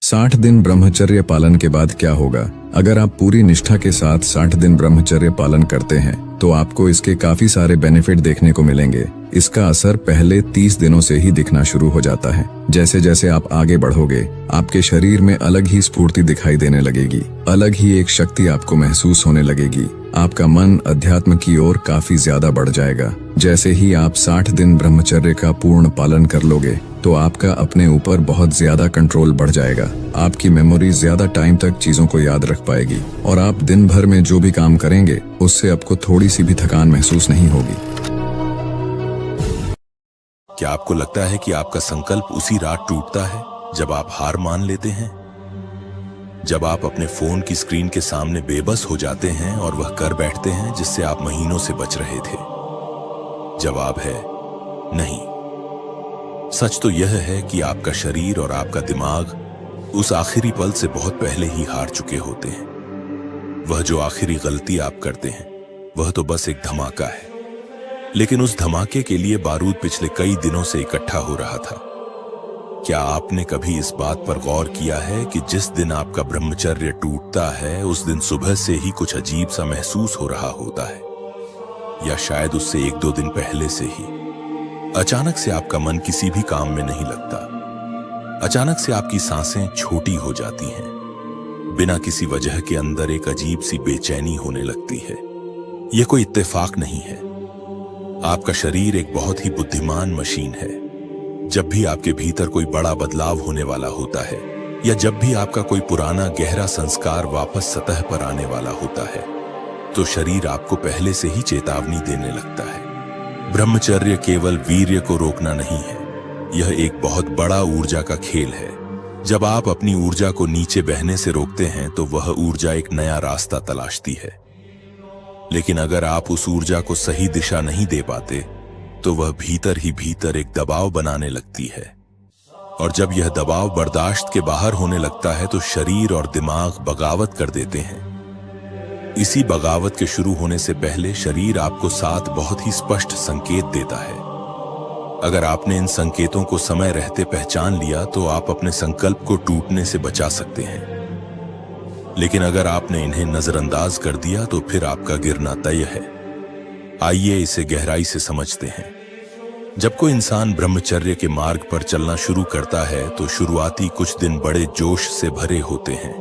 60 दिन ब्रह्मचर्य पालन के बाद क्या होगा? अगर आप पूरी निष्ठा के साथ 60 दिन ब्रह्मचर्य पालन करते हैं तो आपको इसके काफी सारे बेनिफिट देखने को मिलेंगे। इसका असर पहले 30 दिनों से ही दिखना शुरू हो जाता है। जैसे जैसे आप आगे बढ़ोगे, आपके शरीर में अलग ही स्फूर्ति दिखाई देने लगेगी, अलग ही एक शक्ति आपको महसूस होने लगेगी। आपका मन अध्यात्म की ओर काफी ज्यादा बढ़ जाएगा। जैसे ही आप 60 दिन ब्रह्मचर्य का पूर्ण पालन कर लोगे तो आपका अपने ऊपर बहुत ज्यादा कंट्रोल बढ़ जाएगा। आपकी मेमोरी ज्यादा टाइम तक चीजों को याद रख पाएगी और आप दिन भर में जो भी काम करेंगे उससे आपको थोड़ी सी भी थकान महसूस नहीं होगी। क्या आपको लगता है कि आपका संकल्प उसी रात टूटता है जब आप हार मान लेते हैं? जब आप अपने फोन की स्क्रीन के सामने बेबस हो जाते हैं और वह कर बैठते हैं जिससे आप महीनों से बच रहे थे? जवाब है नहीं। सच तो यह है कि आपका शरीर और आपका दिमाग उस आखिरी पल से बहुत पहले ही हार चुके होते हैं। वह जो आखिरी गलती आप करते हैं वह तो बस एक धमाका है, लेकिन उस धमाके के लिए बारूद पिछले कई दिनों से इकट्ठा हो रहा था। क्या आपने कभी इस बात पर गौर किया है कि जिस दिन आपका ब्रह्मचर्य टूटता है उस दिन सुबह से ही कुछ अजीब सा महसूस हो रहा होता है, या शायद उससे 1-2 दिन पहले से ही अचानक से आपका मन किसी भी काम में नहीं लगता। अचानक से आपकी सांसें छोटी हो जाती हैं। बिना किसी वजह के अंदर एक अजीब सी बेचैनी होने लगती है। यह कोई इत्तेफाक नहीं है। आपका शरीर एक बहुत ही बुद्धिमान मशीन है। जब भी आपके भीतर कोई बड़ा बदलाव होने वाला होता है या जब भी आपका कोई पुराना गहरा संस्कार वापस सतह पर आने वाला होता है तो शरीर आपको पहले से ही चेतावनी देने लगता है। ब्रह्मचर्य केवल वीर्य को रोकना नहीं है, यह एक बहुत बड़ा ऊर्जा का खेल है। जब आप अपनी ऊर्जा को नीचे बहने से रोकते हैं तो वह ऊर्जा एक नया रास्ता तलाशती है, लेकिन अगर आप उस ऊर्जा को सही दिशा नहीं दे पाते तो वह भीतर ही भीतर एक दबाव बनाने लगती है, और जब यह दबाव बर्दाश्त के बाहर होने लगता है तो शरीर और दिमाग बगावत कर देते हैं। इसी बगावत के शुरू होने से पहले शरीर आपको 7 बहुत ही स्पष्ट संकेत देता है। अगर आपने इन संकेतों को समय रहते पहचान लिया तो आप अपने संकल्प को टूटने से बचा सकते हैं, लेकिन अगर आपने इन्हें नजरअंदाज कर दिया तो फिर आपका गिरना तय है। आइए इसे गहराई से समझते हैं। जब कोई इंसान ब्रह्मचर्य के मार्ग पर चलना शुरू करता है तो शुरुआती कुछ दिन बड़े जोश से भरे होते हैं।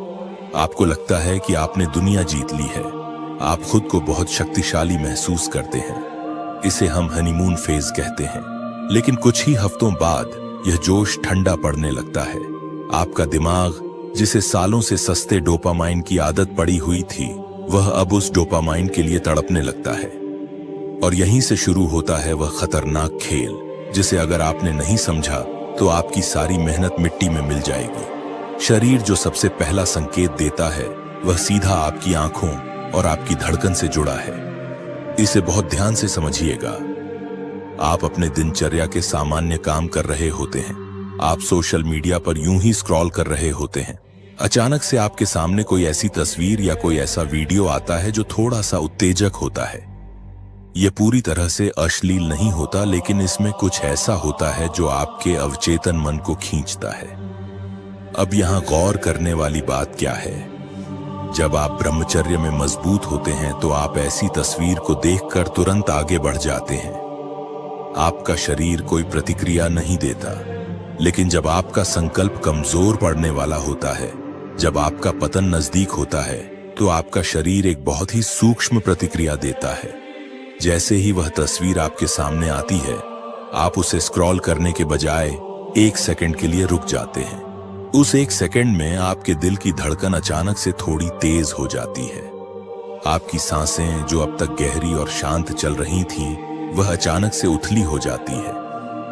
आपको लगता है कि आपने दुनिया जीत ली है। आप खुद को बहुत शक्तिशाली महसूस करते हैं। इसे हम हनीमून फेज कहते हैं। लेकिन कुछ ही हफ्तों बाद यह जोश ठंडा पड़ने लगता है। आपका दिमाग, जिसे सालों से सस्ते डोपामाइन की आदत पड़ी हुई थी, वह अब उस डोपामाइन के लिए तड़पने लगता है। और यहीं से शुरू होता है वह खतरनाक खेल, जिसे अगर आपने नहीं समझा तो आपकी सारी मेहनत मिट्टी में मिल जाएगी। शरीर जो सबसे पहला संकेत देता है वह सीधा आपकी आंखों और आपकी धड़कन से जुड़ा है। इसे बहुत ध्यान से समझिएगा। आप अपने दिनचर्या के सामान्य काम कर रहे होते हैं। आप सोशल मीडिया पर यूं ही स्क्रॉल कर रहे होते हैं। अचानक से आपके सामने कोई ऐसी तस्वीर या कोई ऐसा वीडियो आता है जो थोड़ा सा उत्तेजक होता है। यह पूरी तरह से अश्लील नहीं होता, लेकिन इसमें कुछ ऐसा होता है जो आपके अवचेतन मन को खींचता है। अब यहां गौर करने वाली बात क्या है? जब आप ब्रह्मचर्य में मजबूत होते हैं तो आप ऐसी तस्वीर को देखकर तुरंत आगे बढ़ जाते हैं। आपका शरीर कोई प्रतिक्रिया नहीं देता, लेकिन जब आपका संकल्प कमजोर पड़ने वाला होता है, जब आपका पतन नजदीक होता है, तो आपका शरीर एक बहुत ही सूक्ष्म प्रतिक्रिया देता है। जैसे ही वह तस्वीर आपके सामने आती है, आप उसे स्क्रॉल करने के बजाय 1 सेकंड के लिए रुक जाते हैं। उस 1 सेकंड में आपके दिल की धड़कन अचानक से थोड़ी तेज हो जाती है। आपकी सांसें जो अब तक गहरी और शांत चल रही थीं, वह अचानक से उथली हो जाती है।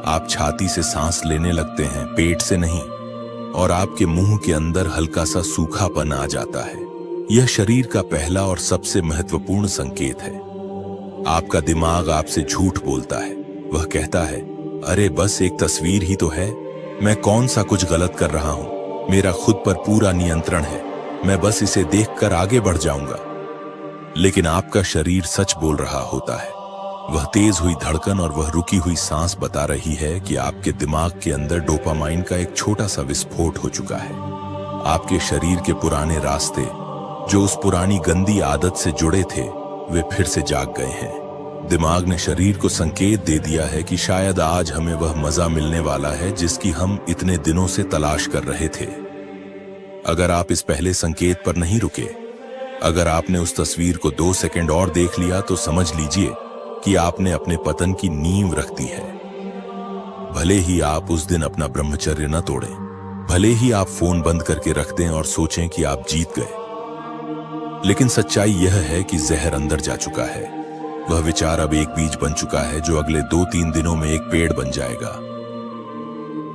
आप छाती से सांस लेने लगते हैं, पेट से नहीं, और आपके मुंह के अंदर हल्का सा सूखापन आ जाता है। यह शरीर का पहला और सबसे महत्वपूर्ण संकेत है। आपका दिमाग आपसे झूठ बोलता है। वह कहता है, अरे बस एक तस्वीर ही तो है, मैं कौन सा कुछ गलत कर रहा हूं, मेरा खुद पर पूरा नियंत्रण है, मैं बस इसे देखकर आगे बढ़ जाऊंगा। लेकिन आपका शरीर सच बोल रहा होता है। वह तेज हुई धड़कन और वह रुकी हुई सांस बता रही है कि आपके दिमाग के अंदर डोपामाइन का एक छोटा सा विस्फोट हो चुका है। आपके शरीर के पुराने रास्ते, जो उस पुरानी गंदी आदत से जुड़े थे, वे फिर से जाग गए हैं। दिमाग ने शरीर को संकेत दे दिया है कि शायद आज हमें वह मजा मिलने वाला है जिसकी हम इतने दिनों से तलाश कर रहे थे। अगर आप इस पहले संकेत पर नहीं रुके, अगर आपने उस तस्वीर को 2 सेकंड और देख लिया, तो समझ लीजिए कि आपने अपने पतन की नींव रख दी है। भले ही आप उस दिन अपना ब्रह्मचर्य न तोड़ें, भले ही आप फोन बंद करके रख दें और सोचें कि आप जीत गए, लेकिन सच्चाई यह है कि जहर अंदर जा चुका है। वह विचार अब एक बीज बन चुका है जो अगले 2-3 दिनों में एक पेड़ बन जाएगा।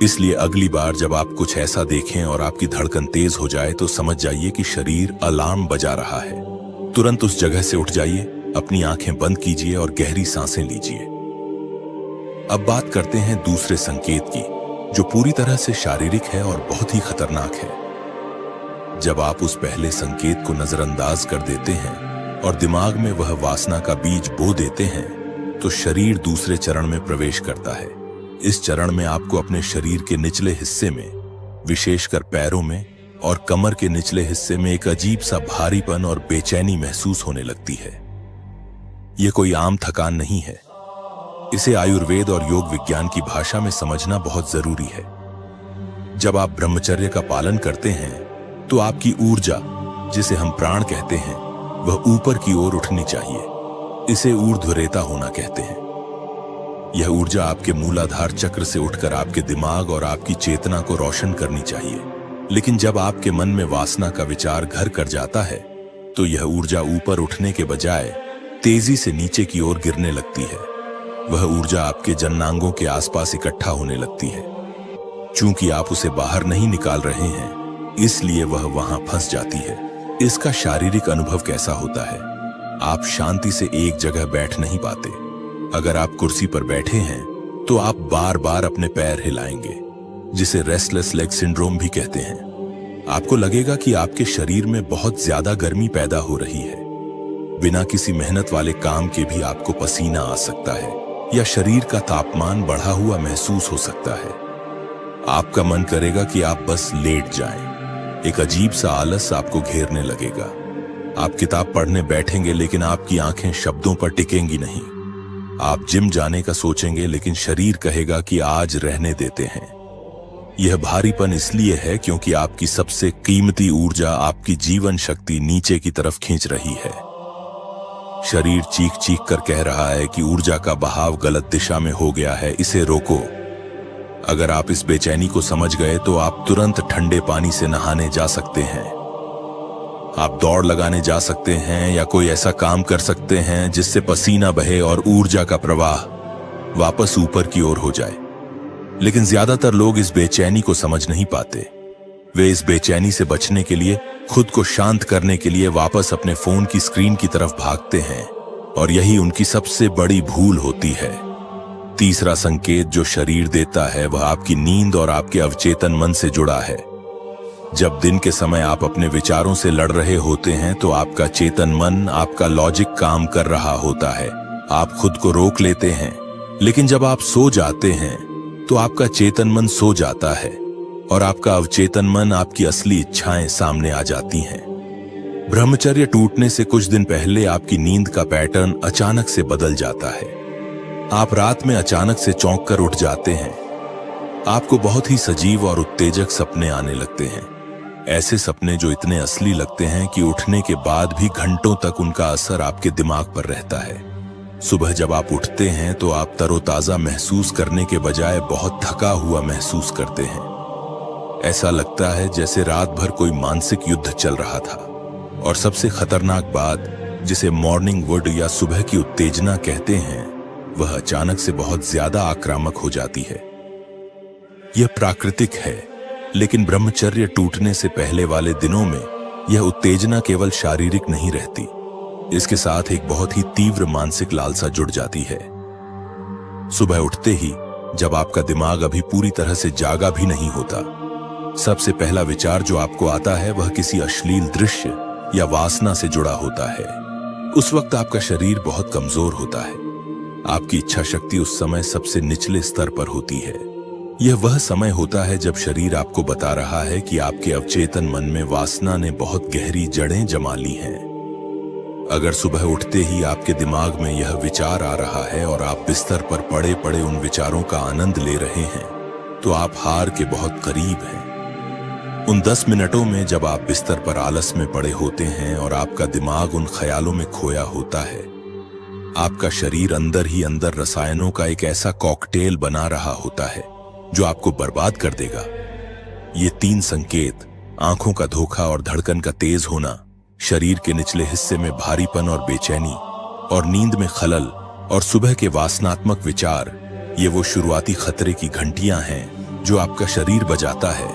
इसलिए अगली बार जब आप कुछ ऐसा देखें और आपकी धड़कन तेज हो जाए, तो समझ जाइए कि शरीर अलार्म बजा रहा है। तुरंत उस जगह से उठ जाइए, अपनी आंखें बंद कीजिए और गहरी सांसें लीजिए। अब बात करते हैं दूसरे संकेत की, जो पूरी तरह से शारीरिक है और बहुत ही खतरनाक है। जब आप उस पहले संकेत को नजरअंदाज कर देते हैं और दिमाग में वह वासना का बीज बो देते हैं, तो शरीर दूसरे चरण में प्रवेश करता है। इस चरण में आपको अपने शरीर के निचले हिस्से में, विशेषकर पैरों में और कमर के निचले हिस्से में एक अजीब सा भारीपन और बेचैनी महसूस होने लगती है। यह कोई आम थकान नहीं है। इसे आयुर्वेद और योग विज्ञान की भाषा में समझना बहुत जरूरी है। जब आप ब्रह्मचर्य का पालन करते हैं, तो आपकी ऊर्जा, जिसे हम प्राण कहते हैं, वह ऊपर की ओर उठनी चाहिए। इसे ऊर्ध्वरेता होना कहते हैं। यह ऊर्जा आपके मूलाधार चक्र से उठकर आपके दिमाग और आपकी चेतना को रोशन करनी चाहिए। लेकिन जब आपके मन में वासना का विचार घर कर जाता है, तो यह ऊर्जा ऊपर उठने के बजाय तेजी से नीचे की ओर गिरने लगती है। वह ऊर्जा आपके जननांगों के आसपास इकट्ठा होने लगती है। चूंकि आप उसे बाहर नहीं निकाल रहे हैं, इसलिए वह वहां फंस जाती है। इसका शारीरिक अनुभव कैसा होता है? आप शांति से एक जगह बैठ नहीं पाते। अगर आप कुर्सी पर बैठे हैं, तो आप बार बार अपने पैर हिलाएंगे, जिसे रेस्टलेस लेग सिंड्रोम भी कहते हैं। आपको लगेगा कि आपके शरीर में बहुत ज्यादा गर्मी पैदा हो रही है। बिना किसी मेहनत वाले काम के भी आपको पसीना आ सकता है, या शरीर का तापमान बढ़ा हुआ महसूस हो सकता है। आपका मन करेगा कि आप बस लेट जाएं। एक अजीब सा आलस आपको घेरने लगेगा। आप किताब पढ़ने बैठेंगे, लेकिन आपकी आंखें शब्दों पर टिकेंगी नहीं। आप जिम जाने का सोचेंगे, लेकिन शरीर कहेगा कि आज रहने देते हैं। यह भारीपन इसलिए है क्योंकि आपकी सबसे कीमती ऊर्जा, आपकी जीवन शक्ति नीचे की तरफ खींच रही है। शरीर चीख चीख कर कह रहा है कि ऊर्जा का बहाव गलत दिशा में हो गया है, इसे रोको। अगर आप इस बेचैनी को समझ गए, तो आप तुरंत ठंडे पानी से नहाने जा सकते हैं। आप दौड़ लगाने जा सकते हैं या कोई ऐसा काम कर सकते हैं जिससे पसीना बहे और ऊर्जा का प्रवाह वापस ऊपर की ओर हो जाए। लेकिन ज्यादातर लोग इस बेचैनी को समझ नहीं पाते। वे इस बेचैनी से बचने के लिए, खुद को शांत करने के लिए वापस अपने फोन की स्क्रीन की तरफ भागते हैं, और यही उनकी सबसे बड़ी भूल होती है। तीसरा संकेत जो शरीर देता है, वह आपकी नींद और आपके अवचेतन मन से जुड़ा है। जब दिन के समय आप अपने विचारों से लड़ रहे होते हैं, तो आपका चेतन मन, आपका लॉजिक काम कर रहा होता है। आप खुद को रोक लेते हैं। लेकिन जब आप सो जाते हैं, तो आपका चेतन मन सो जाता है और आपका अवचेतन मन, आपकी असली इच्छाएं सामने आ जाती हैं। ब्रह्मचर्य टूटने से कुछ दिन पहले आपकी नींद का पैटर्न अचानक से बदल जाता है। आप रात में अचानक से चौंक कर उठ जाते हैं। आपको बहुत ही सजीव और उत्तेजक सपने आने लगते हैं। ऐसे सपने जो इतने असली लगते हैं कि उठने के बाद भी घंटों तक उनका असर आपके दिमाग पर रहता है। सुबह जब आप उठते हैं, तो आप तरोताजा महसूस करने के बजाय बहुत थका हुआ महसूस करते हैं। ऐसा लगता है जैसे रात भर कोई मानसिक युद्ध चल रहा था। और सबसे खतरनाक बात, जिसे मॉर्निंग वुड या सुबह की उत्तेजना कहते हैं, वह अचानक से बहुत ज्यादा आक्रामक हो जाती है। यह प्राकृतिक है, लेकिन ब्रह्मचर्य टूटने से पहले वाले दिनों में यह उत्तेजना केवल शारीरिक नहीं रहती। इसके साथ एक बहुत ही तीव्र मानसिक लालसा जुड़ जाती है। सुबह उठते ही, जब आपका दिमाग अभी पूरी तरह से जागा भी नहीं होता, सबसे पहला विचार जो आपको आता है, वह किसी अश्लील दृश्य या वासना से जुड़ा होता है। उस वक्त आपका शरीर बहुत कमजोर होता है। आपकी इच्छा शक्ति उस समय सबसे निचले स्तर पर होती है। यह वह समय होता है जब शरीर आपको बता रहा है कि आपके अवचेतन मन में वासना ने बहुत गहरी जड़ें जमा ली हैं। अगर सुबह उठते ही आपके दिमाग में यह विचार आ रहा है और आप बिस्तर पर पड़े पड़े उन विचारों का आनंद ले रहे हैं, तो आप हार के बहुत करीब हैं। उन 10 मिनटों में जब आप बिस्तर पर आलस में पड़े होते हैं और आपका दिमाग उन ख्यालों में खोया होता है, आपका शरीर अंदर ही अंदर रसायनों का एक ऐसा कॉकटेल बना रहा होता है जो आपको बर्बाद कर देगा। ये 3 संकेत, आंखों का धोखा और धड़कन का तेज होना, शरीर के निचले हिस्से में भारीपन और बेचैनी, और नींद में खलल, और सुबह के वासनात्मक विचार, ये वो शुरुआती खतरे की घंटियां हैं जो आपका शरीर बजाता है।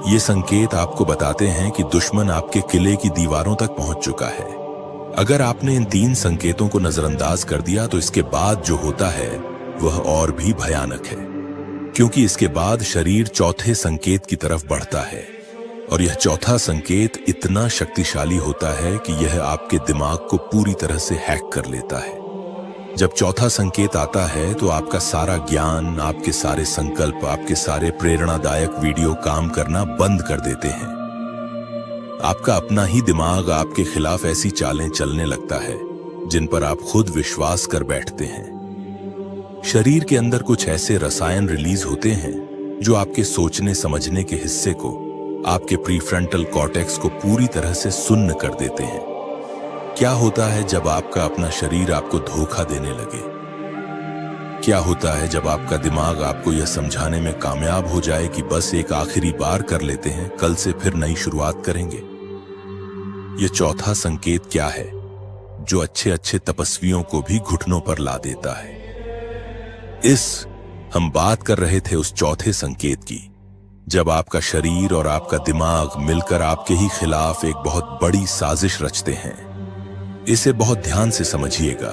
ये संकेत आपको बताते हैं कि दुश्मन आपके किले की दीवारों तक पहुंच चुका है। अगर आपने इन 3 संकेतों को नजरअंदाज कर दिया तो इसके बाद जो होता है वह और भी भयानक है, क्योंकि इसके बाद शरीर चौथे संकेत की तरफ बढ़ता है, और यह चौथा संकेत इतना शक्तिशाली होता है कि यह आपके दिमाग को पूरी तरह से हैक कर लेता है। जब चौथा संकेत आता है तो आपका सारा ज्ञान, आपके सारे संकल्प, आपके सारे प्रेरणादायक वीडियो काम करना बंद कर देते हैं। आपका अपना ही दिमाग आपके खिलाफ ऐसी चालें चलने लगता है जिन पर आप खुद विश्वास कर बैठते हैं। शरीर के अंदर कुछ ऐसे रसायन रिलीज होते हैं जो आपके सोचने समझने के हिस्से को, आपके प्रीफ्रंटल कॉर्टेक्स को पूरी तरह से सुन्न कर देते हैं। क्या होता है जब आपका अपना शरीर आपको धोखा देने लगे? क्या होता है जब आपका दिमाग आपको यह समझाने में कामयाब हो जाए कि बस एक आखिरी बार कर लेते हैं, कल से फिर नई शुरुआत करेंगे? यह चौथा संकेत क्या है जो अच्छे अच्छे तपस्वियों को भी घुटनों पर ला देता है? हम बात कर रहे थे उस चौथे संकेत की, जब आपका शरीर और आपका दिमाग मिलकर आपके ही खिलाफ एक बहुत बड़ी साजिश रचते हैं। इसे बहुत ध्यान से समझिएगा,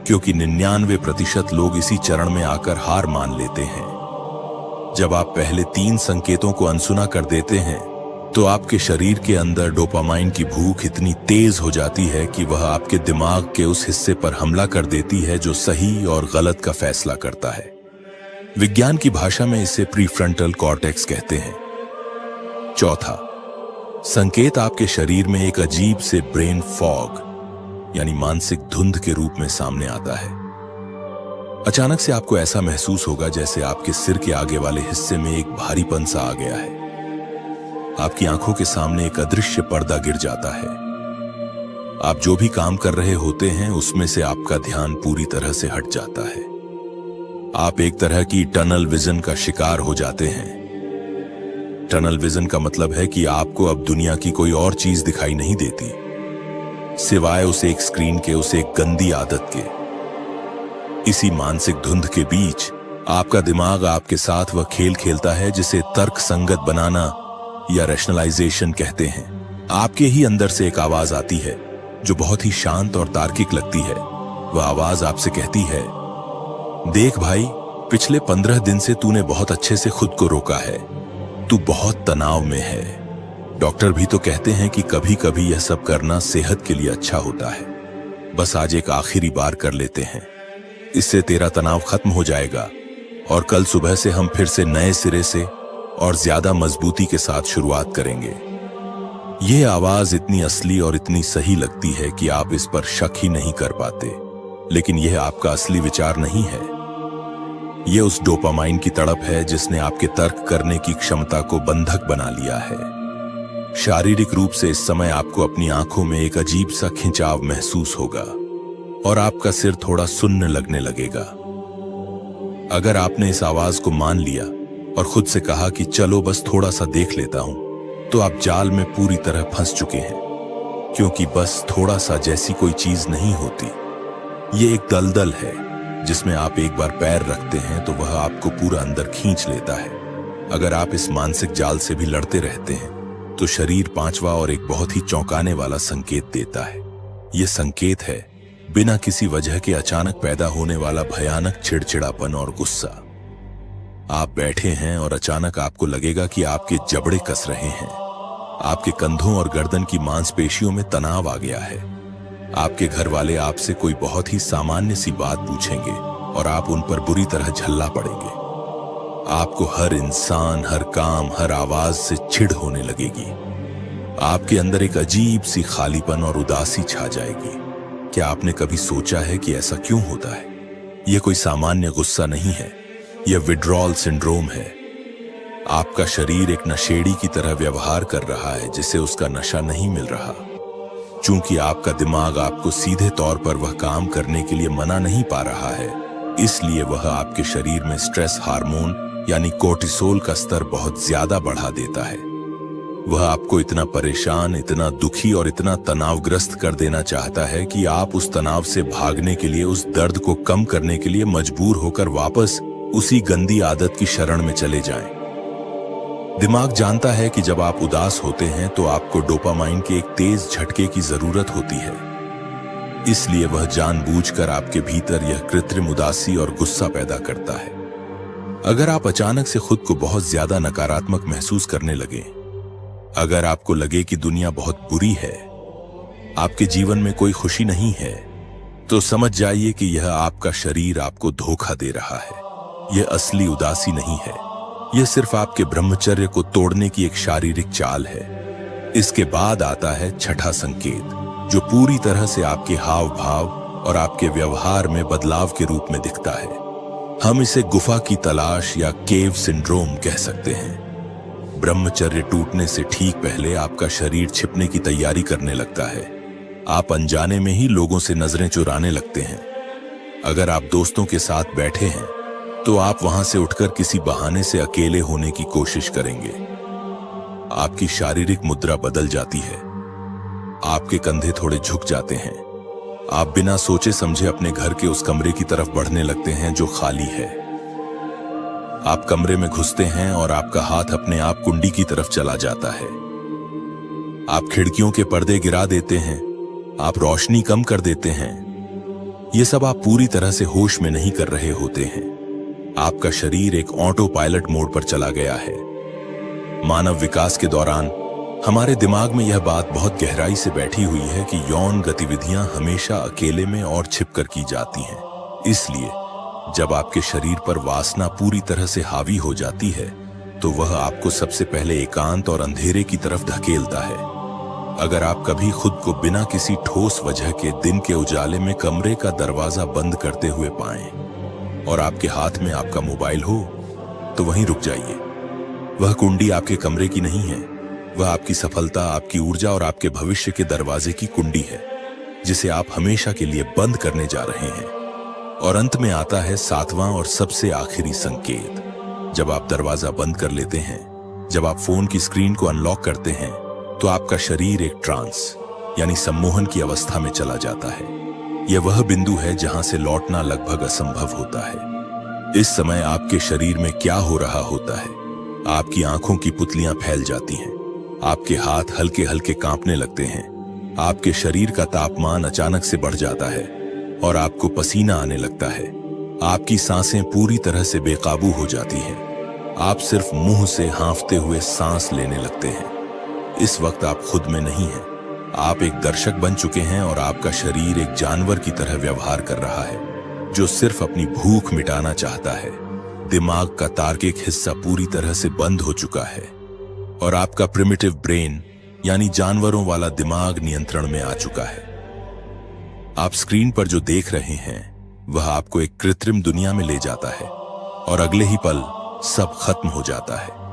क्योंकि 99% लोग इसी चरण में आकर हार मान लेते हैं। जब आप पहले 3 संकेतों को अनसुना कर देते हैं तो आपके शरीर के अंदर डोपामाइन की भूख इतनी तेज हो जाती है कि वह आपके दिमाग के उस हिस्से पर हमला कर देती है जो सही और गलत का फैसला करता है। विज्ञान की भाषा में इसे प्रीफ्रंटल कॉर्टेक्स कहते हैं। चौथा संकेत आपके शरीर में एक अजीब से ब्रेन फॉग यानी मानसिक धुंध के रूप में सामने आता है। अचानक से आपको ऐसा महसूस होगा जैसे आपके सिर के आगे वाले हिस्से में एक भारीपन सा आ गया है। आपकी आंखों के सामने एक अदृश्य पर्दा गिर जाता है। आप जो भी काम कर रहे होते हैं उसमें से आपका ध्यान पूरी तरह से हट जाता है। आप एक तरह की टनल विजन का शिकार हो जाते हैं। टनल विजन का मतलब है कि आपको अब दुनिया की कोई और चीज दिखाई नहीं देती सिवाय उस एक स्क्रीन के, उस एक गंदी आदत के। इसी मानसिक धुंध के बीच आपका दिमाग आपके साथ वह खेल खेलता है जिसे तर्क संगत बनाना या रैशनलाइजेशन कहते हैं। आपके ही अंदर से एक आवाज आती है जो बहुत ही शांत और तार्किक लगती है। वह आवाज आपसे कहती है, देख भाई, पिछले 15 दिन से तूने बहुत अच्छे से खुद को रोका है, तू बहुत तनाव में है। डॉक्टर भी तो कहते हैं कि कभी कभी यह सब करना सेहत के लिए अच्छा होता है। बस आज एक आखिरी बार कर लेते हैं, इससे तेरा तनाव खत्म हो जाएगा और कल सुबह से हम फिर से नए सिरे से और ज्यादा मजबूती के साथ शुरुआत करेंगे। यह आवाज इतनी असली और इतनी सही लगती है कि आप इस पर शक ही नहीं कर पाते, लेकिन यह आपका असली विचार नहीं है। यह उस डोपामाइन की तड़प है जिसने आपके तर्क करने की क्षमता को बंधक बना लिया है। शारीरिक रूप से इस समय आपको अपनी आंखों में एक अजीब सा खिंचाव महसूस होगा और आपका सिर थोड़ा सुन्न लगने लगेगा। अगर आपने इस आवाज को मान लिया और खुद से कहा कि चलो बस थोड़ा सा देख लेता हूं, तो आप जाल में पूरी तरह फंस चुके हैं, क्योंकि बस थोड़ा सा जैसी कोई चीज नहीं होती। ये एक दलदल है जिसमें आप एक बार पैर रखते हैं तो वह आपको पूरा अंदर खींच लेता है। अगर आप इस मानसिक जाल से भी लड़ते रहते हैं तो शरीर 5वां और एक बहुत ही चौंकाने वाला संकेत देता है। यह संकेत है बिना किसी वजह के अचानक पैदा होने वाला भयानक चिड़चिड़ापन और गुस्सा। आप बैठे हैं और अचानक आपको लगेगा कि आपके जबड़े कस रहे हैं। आपके कंधों और गर्दन की मांसपेशियों में तनाव आ गया है। आपके घर वाले आपसे कोई बहुत ही सामान्य सी बात पूछेंगे और आप उन पर बुरी तरह झल्ला पड़ेंगे। आपको हर इंसान, हर काम, हर आवाज से चिढ़ होने लगेगी। आपके अंदर एक अजीब सी खालीपन और उदासी छा जाएगी। क्या आपने कभी सोचा है कि ऐसा क्यों होता है? यह कोई सामान्य गुस्सा नहीं है, यह विड्रॉल सिंड्रोम है। आपका शरीर एक नशेड़ी की तरह व्यवहार कर रहा है जिसे उसका नशा नहीं मिल रहा। चूंकि आपका दिमाग आपको सीधे तौर पर वह काम करने के लिए मना नहीं पा रहा है, इसलिए वह आपके शरीर में स्ट्रेस हार्मोन यानी कोर्टिसोल का स्तर बहुत ज्यादा बढ़ा देता है। वह आपको इतना परेशान, इतना दुखी और इतना तनावग्रस्त कर देना चाहता है कि आप उस तनाव से भागने के लिए, उस दर्द को कम करने के लिए मजबूर होकर वापस उसी गंदी आदत की शरण में चले जाएं। दिमाग जानता है कि जब आप उदास होते हैं तो आपको डोपामाइन के एक तेज झटके की जरूरत होती है। इसलिए वह जानबूझकर आपके भीतर यह कृत्रिम उदासी और गुस्सा पैदा करता है। अगर आप अचानक से खुद को बहुत ज्यादा नकारात्मक महसूस करने लगे, अगर आपको लगे कि दुनिया बहुत बुरी है, आपके जीवन में कोई खुशी नहीं है, तो समझ जाइए कि यह आपका शरीर आपको धोखा दे रहा है। यह असली उदासी नहीं है, यह सिर्फ आपके ब्रह्मचर्य को तोड़ने की एक शारीरिक चाल है। इसके बाद आता है छठा संकेत, जो पूरी तरह से आपके हाव भाव और आपके व्यवहार में बदलाव के रूप में दिखता है। हम इसे गुफा की तलाश या केव सिंड्रोम कह सकते हैं। ब्रह्मचर्य टूटने से ठीक पहले आपका शरीर छिपने की तैयारी करने लगता है। आप अनजाने में ही लोगों से नजरें चुराने लगते हैं। अगर आप दोस्तों के साथ बैठे हैं तो आप वहां से उठकर किसी बहाने से अकेले होने की कोशिश करेंगे। आपकी शारीरिक मुद्रा बदल जाती है, आपके कंधे थोड़े झुक जाते हैं। आप बिना सोचे समझे अपने घर के उस कमरे की तरफ बढ़ने लगते हैं जो खाली है। आप कमरे में घुसते हैं और आपका हाथ अपने आप कुंडी की तरफ चला जाता है। आप खिड़कियों के पर्दे गिरा देते हैं, आप रोशनी कम कर देते हैं। यह सब आप पूरी तरह से होश में नहीं कर रहे होते हैं। आपका शरीर एक ऑटो पायलट मोड पर चला गया है। मानव विकास के दौरान हमारे दिमाग में यह बात बहुत गहराई से बैठी हुई है कि यौन गतिविधियां हमेशा अकेले में और छिपकर की जाती हैं। इसलिए जब आपके शरीर पर वासना पूरी तरह से हावी हो जाती है तो वह आपको सबसे पहले एकांत और अंधेरे की तरफ धकेलता है। अगर आप कभी खुद को बिना किसी ठोस वजह के दिन के उजाले में कमरे का दरवाजा बंद करते हुए पाएं और आपके हाथ में आपका मोबाइल हो तो वहीं रुक जाइए। वह कुंडी आपके कमरे की नहीं है, वह आपकी सफलता, आपकी ऊर्जा और आपके भविष्य के दरवाजे की कुंडी है जिसे आप हमेशा के लिए बंद करने जा रहे हैं। और अंत में आता है सातवां और सबसे आखिरी संकेत। जब आप दरवाजा बंद कर लेते हैं, जब आप फोन की स्क्रीन को अनलॉक करते हैं, तो आपका शरीर एक ट्रांस यानी सम्मोहन की अवस्था में चला जाता है। यह वह बिंदु है जहां से लौटना लगभग असंभव होता है। इस समय आपके शरीर में क्या हो रहा होता है? आपकी आंखों की पुतलियां फैल जाती हैं, आपके हाथ हल्के हल्के कांपने लगते हैं, आपके शरीर का तापमान अचानक से बढ़ जाता है और आपको पसीना आने लगता है। आपकी सांसें पूरी तरह से बेकाबू हो जाती हैं। आप सिर्फ मुंह से हांफते हुए सांस लेने लगते हैं। इस वक्त आप खुद में नहीं हैं, आप एक दर्शक बन चुके हैं और आपका शरीर एक जानवर की तरह व्यवहार कर रहा है जो सिर्फ अपनी भूख मिटाना चाहता है। दिमाग का तार्किक हिस्सा पूरी तरह से बंद हो चुका है और आपका प्रिमिटिव ब्रेन यानी जानवरों वाला दिमाग नियंत्रण में आ चुका है। आप स्क्रीन पर जो देख रहे हैं वह आपको एक कृत्रिम दुनिया में ले जाता है और अगले ही पल सब खत्म हो जाता है।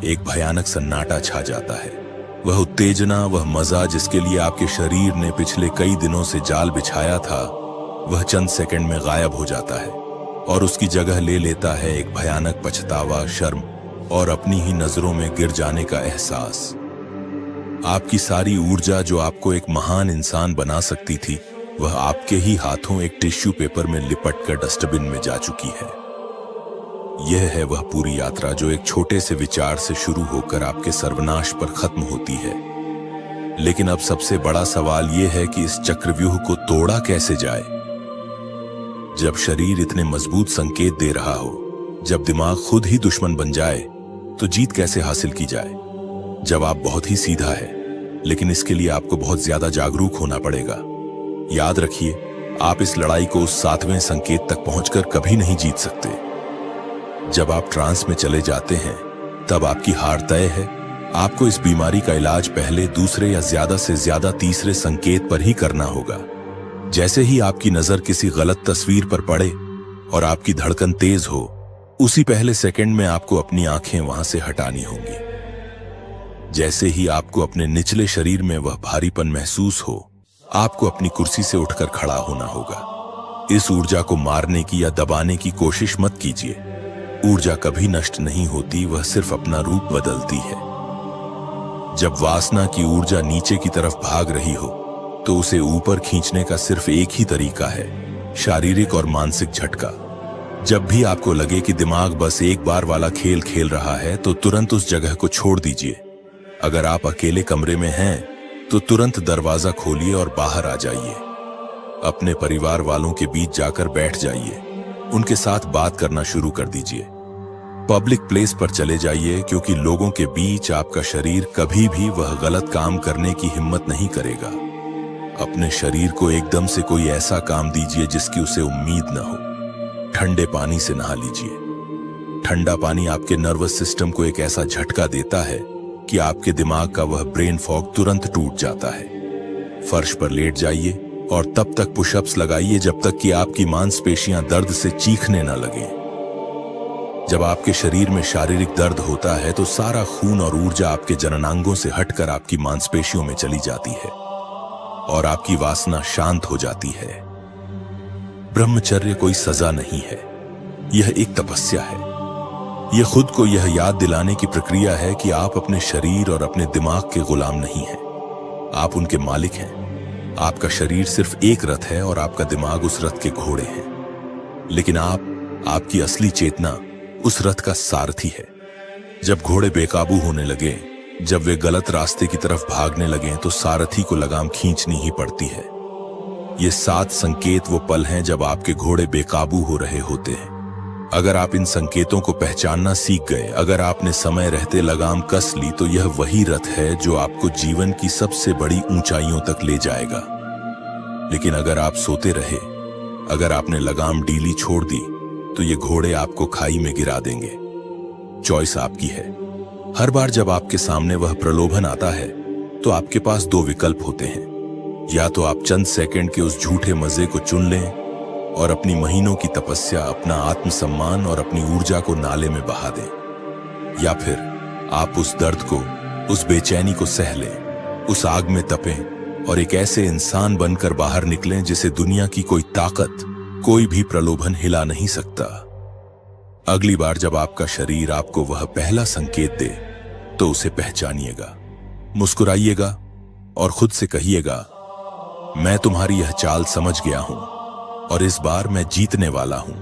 एक भयानक सन्नाटा छा जाता है। वह उत्तेजना, वह मजा जिसके लिए आपके शरीर ने पिछले कई दिनों से जाल बिछाया था, वह चंद सेकंड में गायब हो जाता है और उसकी जगह ले लेता है एक भयानक पछतावा, शर्म और अपनी ही नजरों में गिर जाने का एहसास। आपकी सारी ऊर्जा जो आपको एक महान इंसान बना सकती थी, वह आपके ही हाथों एक टिश्यू पेपर में लिपट कर डस्टबिन में जा चुकी है। यह है वह पूरी यात्रा जो एक छोटे से विचार से शुरू होकर आपके सर्वनाश पर खत्म होती है। लेकिन अब सबसे बड़ा सवाल यह है कि इस चक्रव्यूह को तोड़ा कैसे जाए। जब शरीर इतने मजबूत संकेत दे रहा हो, जब दिमाग खुद ही दुश्मन बन जाए, तो जीत कैसे हासिल की जाए? जवाब बहुत ही सीधा है, लेकिन इसके लिए आपको बहुत ज्यादा जागरूक होना पड़ेगा। याद रखिए, आप इस लड़ाई को उस 7वें संकेत तक पहुंचकर कभी नहीं जीत सकते। जब आप ट्रांस में चले जाते हैं तब आपकी हार तय है। आपको इस बीमारी का इलाज पहले, दूसरे या ज्यादा से ज्यादा तीसरे संकेत पर ही करना होगा। जैसे ही आपकी नजर किसी गलत तस्वीर पर पड़े और आपकी धड़कन तेज हो, उसी पहले सेकंड में आपको अपनी आंखें वहां से हटानी होंगी। जैसे ही आपको अपने निचले शरीर में वह भारीपन महसूस हो, आपको अपनी कुर्सी से उठकर खड़ा होना होगा। इस ऊर्जा को मारने की या दबाने की कोशिश मत कीजिए। ऊर्जा कभी नष्ट नहीं होती, वह सिर्फ अपना रूप बदलती है। जब वासना की ऊर्जा नीचे की तरफ भाग रही हो तो उसे ऊपर खींचने का सिर्फ एक ही तरीका है, शारीरिक और मानसिक झटका। जब भी आपको लगे कि दिमाग बस एक बार वाला खेल खेल रहा है तो तुरंत उस जगह को छोड़ दीजिए। अगर आप अकेले कमरे में हैं तो तुरंत दरवाजा खोलिए और बाहर आ जाइए। अपने परिवार वालों के बीच जाकर बैठ जाइए, उनके साथ बात करना शुरू कर दीजिए। पब्लिक प्लेस पर चले जाइए, क्योंकि लोगों के बीच आपका शरीर कभी भी वह गलत काम करने की हिम्मत नहीं करेगा। अपने शरीर को एकदम से कोई ऐसा काम दीजिए जिसकी उसे उम्मीद न हो। ठंडे पानी से नहा लीजिए। ठंडा पानी आपके नर्वस सिस्टम को एक ऐसा झटका देता है कि आपके दिमाग का वह ब्रेन फॉग तुरंत टूट जाता है। फर्श पर लेट जाइए और तब तक पुशअप्स लगाइए जब तक कि आपकी मांसपेशियां दर्द से चीखने न लगें। जब आपके शरीर में शारीरिक दर्द होता है तो सारा खून और ऊर्जा आपके जननांगों से हटकर आपकी मांसपेशियों में चली जाती है और आपकी वासना शांत हो जाती है। ब्रह्मचर्य कोई सजा नहीं है, यह एक तपस्या है। यह खुद को यह याद दिलाने की प्रक्रिया है कि आप अपने शरीर और अपने दिमाग के गुलाम नहीं हैं, आप उनके मालिक हैं। आपका शरीर सिर्फ एक रथ है और आपका दिमाग उस रथ के घोड़े हैं, लेकिन आपकी असली चेतना उस रथ का सारथी है। जब घोड़े बेकाबू होने लगे, जब वे गलत रास्ते की तरफ भागने लगे, तो सारथी को लगाम खींचनी ही पड़ती है। ये 7 संकेत वो पल हैं जब आपके घोड़े बेकाबू हो रहे होते हैं। अगर आप इन संकेतों को पहचानना सीख गए, अगर आपने समय रहते लगाम कस ली, तो यह वही रथ है जो आपको जीवन की सबसे बड़ी ऊंचाइयों तक ले जाएगा। लेकिन अगर आप सोते रहे, अगर आपने लगाम ढीली छोड़ दी, तो ये घोड़े आपको खाई में गिरा देंगे। चॉइस आपकी है। हर बार जब आपके सामने वह प्रलोभन आता है तो आपके पास 2 विकल्प होते हैं। या तो आप चंद सेकंड के उस झूठे मजे को चुन लें और अपनी महीनों की तपस्या, अपना आत्मसम्मान और अपनी ऊर्जा को नाले में बहा दें, या फिर आप उस दर्द को, उस बेचैनी को सह लें, उस आग में तपें और एक ऐसे इंसान बनकर बाहर निकलें जिसे दुनिया की कोई ताकत, कोई भी प्रलोभन हिला नहीं सकता। अगली बार जब आपका शरीर आपको वह पहला संकेत दे तो उसे पहचानिएगा, मुस्कुराइएगा और खुद से कहिएगा, मैं तुम्हारी यह चाल समझ गया हूं और इस बार मैं जीतने वाला हूं।